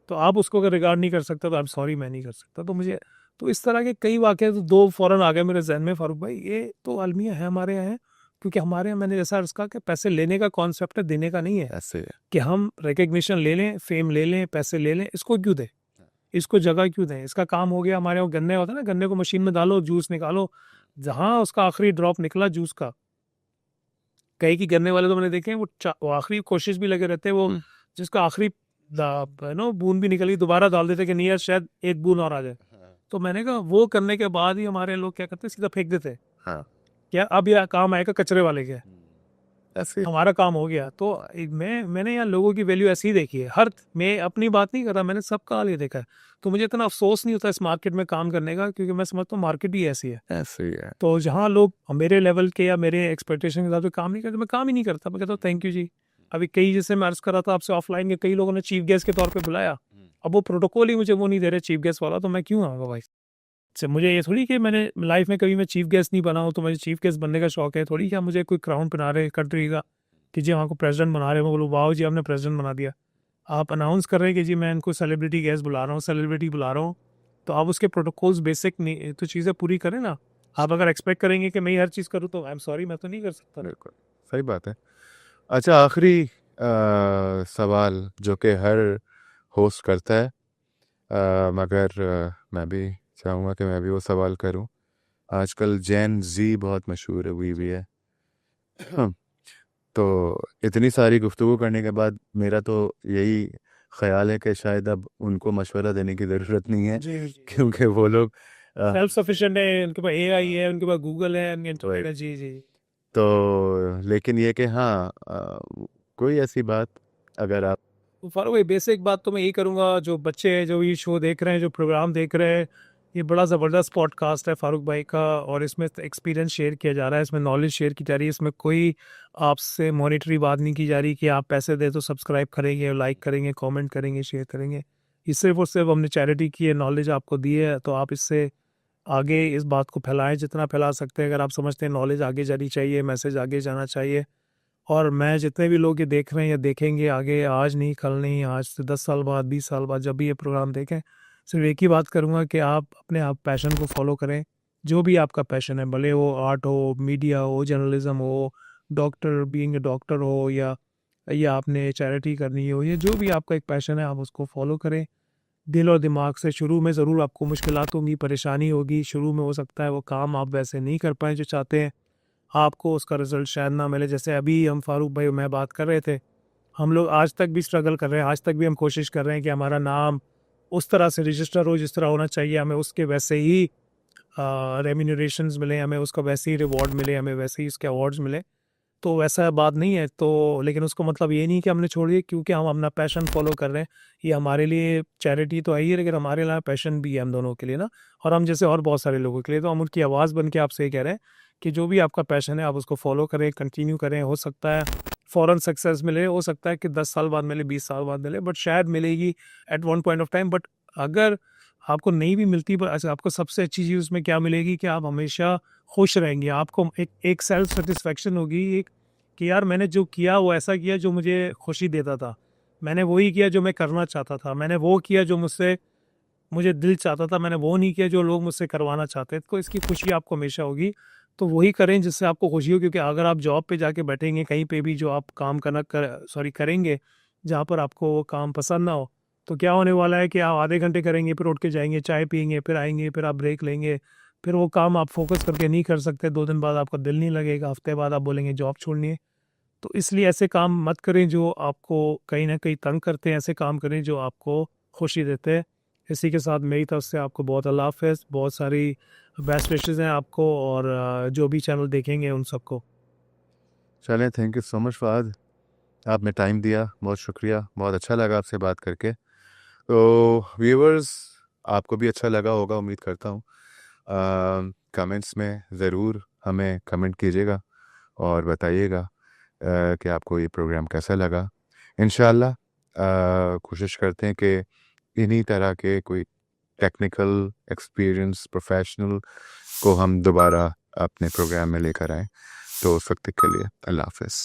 S2: तो आप उसको अगर रिगार्ड नहीं कर सकता तो आई एम सॉरी मैं नहीं कर सकता। तो मुझे तो इस तरह के कई वाक़े तो दो फ़ौरन आ गए मेरे जहन में, फारूक भाई ये तो अलमिया है हमारे यहाँ है, क्योंकि हमारे यहाँ मैंने जैसा अर्ज़ कहा कि पैसे लेने का कॉन्सेप्ट है, देने का नहीं है
S1: ऐसे
S2: कि हम रिकग्निशन ले लें, फेम ले लें, पैसे ले लें, इसको क्यों दें, इसको जगह क्यों दें। इसका काम हो गया, हमारे यहाँ गन्ने होता है ना, गन्ने को मशीन में डालो जूस निकालो, जहाँ उसका आखिरी ड्रॉप निकला जूस का, कई की गन्ने वाले तो मैंने देखे हैं वो आखिरी कोशिश भी लगे रहते हैं, वो जिसका आखिरी बूंद भी निकली दोबारा डाल देते कि नहीं यार शायद एक बूंद और आ जाए। तो मैंने कहा वो करने के बाद ही हमारे लोग क्या करते सीधा फेंक देते,
S1: हाँ
S2: क्या अब यह काम आएगा कचरे वाले के,
S1: ऐसे।
S2: हमारा काम हो गया। तो मैंने यहाँ लोगों की वैल्यू ऐसी ही देखी है, हर मैं अपनी बात नहीं कर रहा, मैंने सबका हाल ये देखा है। तो मुझे इतना अफसोस नहीं होता इस मार्केट में काम करने का, क्योंकि मैं समझता हूँ मार्केट ही ऐसी है।
S1: ऐसे ही है।
S2: तो जहाँ लोग मेरे लेवल के या मेरे एक्सपेक्टेशन के हिसाब से काम नहीं करते, मैं काम ही नहीं करता, मैं कहता हूँ थैंक यू जी। अभी कई जैसे मैं अर्ज कर रहा था आपसे ऑफलाइन के, कई लोगों ने चीफ गेस्ट के तौर पे बुलाया, अब वो प्रोटोकॉल ही मुझे वो नहीं दे रहे चीफ गेस्ट वाला, तो मैं क्यों आऊँगा भाई से। मुझे ये थोड़ी कि मैंने लाइफ में कभी मैं चीफ गेस्ट नहीं बना हूँ तो मुझे चीफ गेस्ट बनने का शौक है, थोड़ी क्या मुझे कोई क्राउन पहना रहे कंट्री का कि जी वहाँ को प्रेसिडेंट बना रहे हैं, मैं बोलूँ वाह जी आपने प्रेसिडेंट बना दिया। आप अनाउंस कर रहे हैं कि जी मैं इनको सेलिब्रिटी गेस्ट बुला रहा हूँ, सेलिब्रिटी बुला रहा हूँ, तो आप उसके प्रोटोकॉल्स बेसिक नहीं तो चीज़ें पूरी करें ना। आप अगर एक्सपेक्ट करेंगे कि मैं ही हर चीज़ करूँ तो आई एम सॉरी मैं तो नहीं कर सकता।
S1: बिल्कुल सही बात है। अच्छा आखिरी सवाल जो कि हर होस्ट करता है, मगर मैं भी चाहूँगा कि मैं भी वो सवाल करूँ। आजकल जैन जी बहुत मशहूर हुई हुई है तो इतनी सारी गुफ्तगू करने के बाद मेरा तो यही ख्याल है कि शायद अब उनको मशवरा देने की ज़रूरत नहीं है,
S2: जी जी
S1: क्योंकि वो लोग
S2: सेल्फ सफिशिएंट है, उनके पास एआई है, उनके पास गूगल है, उनके इंटरनेट
S1: राइट।
S2: है। जी जी
S1: तो लेकिन ये कि हाँ कोई ऐसी बात अगर आप
S2: तो फारूक भाई बेसिक बात तो मैं यही करूँगा, जो बच्चे हैं जो ये शो देख रहे हैं, जो प्रोग्राम देख रहे हैं, ये बड़ा ज़बरदस्त पॉडकास्ट है फारूक भाई का, और इसमें एक्सपीरियंस शेयर किया जा रहा है, इसमें नॉलेज शेयर की जा रही है, इसमें कोई आपसे मॉनेटरी बात नहीं की जा रही कि आप पैसे दे तो सब्सक्राइब करेंगे, लाइक करेंगे, कमेंट करेंगे, शेयर करेंगे। ये सिर्फ और सिर्फ हमने चैरिटी की है, नॉलेज आपको दी है, तो आप इससे आगे इस बात को फैलाएं जितना फैला सकते हैं। अगर आप समझते हैं नॉलेज आगे जानी चाहिए, मैसेज आगे जाना चाहिए, और मैं जितने भी लोग ये देख रहे हैं या देखेंगे आगे, आज नहीं कल नहीं, आज से 10 साल बाद 20 साल बाद जब भी ये प्रोग्राम देखें, सिर्फ एक ही बात करूँगा कि आप अपने आप पैशन को फॉलो करें, जो भी आपका पैशन है, भले वो आर्ट हो, मीडिया हो, जर्नलिज्म हो, डॉक्टर बीइंग ए डॉक्टर हो, या आपने चैरिटी करनी हो, या जो भी आपका एक पैशन है आप उसको फॉलो करें दिल और दिमाग से। शुरू में ज़रूर आपको मुश्किलात होंगी, परेशानी होगी, शुरू में हो सकता है वो काम आप वैसे नहीं कर पाएँ जो चाहते हैं, आपको उसका रिजल्ट शायद ना मिले। जैसे अभी हम फारूक भाई मैं बात कर रहे थे, हम लोग आज तक भी स्ट्रगल कर रहे हैं, आज तक भी हम कोशिश कर रहे हैं कि हमारा नाम उस तरह से रजिस्टर हो जिस तरह होना चाहिए, हमें उसके वैसे ही रेम्यूनरेशंस मिले, हमें उसका वैसे ही रिवॉर्ड मिले, हमें वैसे ही उसके अवार्ड्स मिले। तो वैसा बात नहीं है, तो लेकिन उसको मतलब ये नहीं कि हमने छोड़ दिया, क्योंकि हम अपना पैशन फॉलो कर रहे हैं। ये हमारे लिए चैरिटी तो है ही है, लेकिन हमारे लिए पैशन भी है हम दोनों के लिए ना, और हम जैसे और बहुत सारे लोगों के लिए। तो हम उनकी आवाज़ बन के आपसे ये कह रहे हैं कि जो भी आपका पैशन है आप उसको फॉलो करें, कंटिन्यू करें। हो सकता है फ़ौरन सक्सेस मिले, हो सकता है कि 10 साल बाद मिले, 20 साल बाद मिले, बट शायद मिलेगी at one point of time. But अगर आपको नहीं भी मिलती, पर अच्छा, आपको सबसे अच्छी चीज़ उसमें क्या मिलेगी कि आप हमेशा खुश रहेंगे। आपको एक सेल्फ सेटिस्फेक्शन होगी, एक कि यार मैंने जो किया वो ऐसा किया जो मुझे खुशी देता था। मैंने वही किया जो मैं करना चाहता था। मैंने वो किया जो मुझे दिल चाहता था। मैंने वो नहीं किया जो लोग मुझसे करवाना चाहते थे। तो इसकी खुशी आपको हमेशा होगी। तो वही करें जिससे आपको खुशी हो, क्योंकि अगर आप जॉब पे जाके बैठेंगे कहीं पे भी, जो आप काम करेंगे जहाँ पर आपको वो काम पसंद ना हो, तो क्या होने वाला है कि आप आधे घंटे करेंगे, फिर उठ के जाएंगे, चाय पियेंगे, फिर आएंगे, फिर आप ब्रेक लेंगे, फिर वो काम आप फोकस करके नहीं कर सकते। 2 दिन बाद आपका दिल नहीं लगेगा, हफ्ते बाद आप बोलेंगे जॉब छोड़नी है। तो इसलिए ऐसे काम मत करें जो आपको कहीं ना कहीं तंग करते हैं। ऐसे काम करें जो आपको खुशी देते हैं। इसी के साथ मेरी तरफ से आपको बहुत अल्लाह हाफ़िज़। बहुत सारी बेस्ट विशेज़ हैं आपको, और जो भी चैनल देखेंगे उन सबको।
S1: चलें, thank you so much Fahd, आपने टाइम दिया, बहुत शुक्रिया, बहुत अच्छा लगा आपसे बात करके। तो व्यूअर्स, आपको भी अच्छा लगा होगा, उम्मीद करता हूँ। कमेंट्स में ज़रूर हमें कमेंट कीजिएगा और बताइएगा कि आपको ये प्रोग्राम कैसा लगा। इंशाल्लाह कोशिश करते हैं कि इन्हीं तरह के कोई टेक्निकल एक्सपीरियंस प्रोफेशनल को हम दोबारा अपने प्रोग्राम में लेकर आएँ। तो उस वक्त के लिए अल्लाह हाफ़िज़।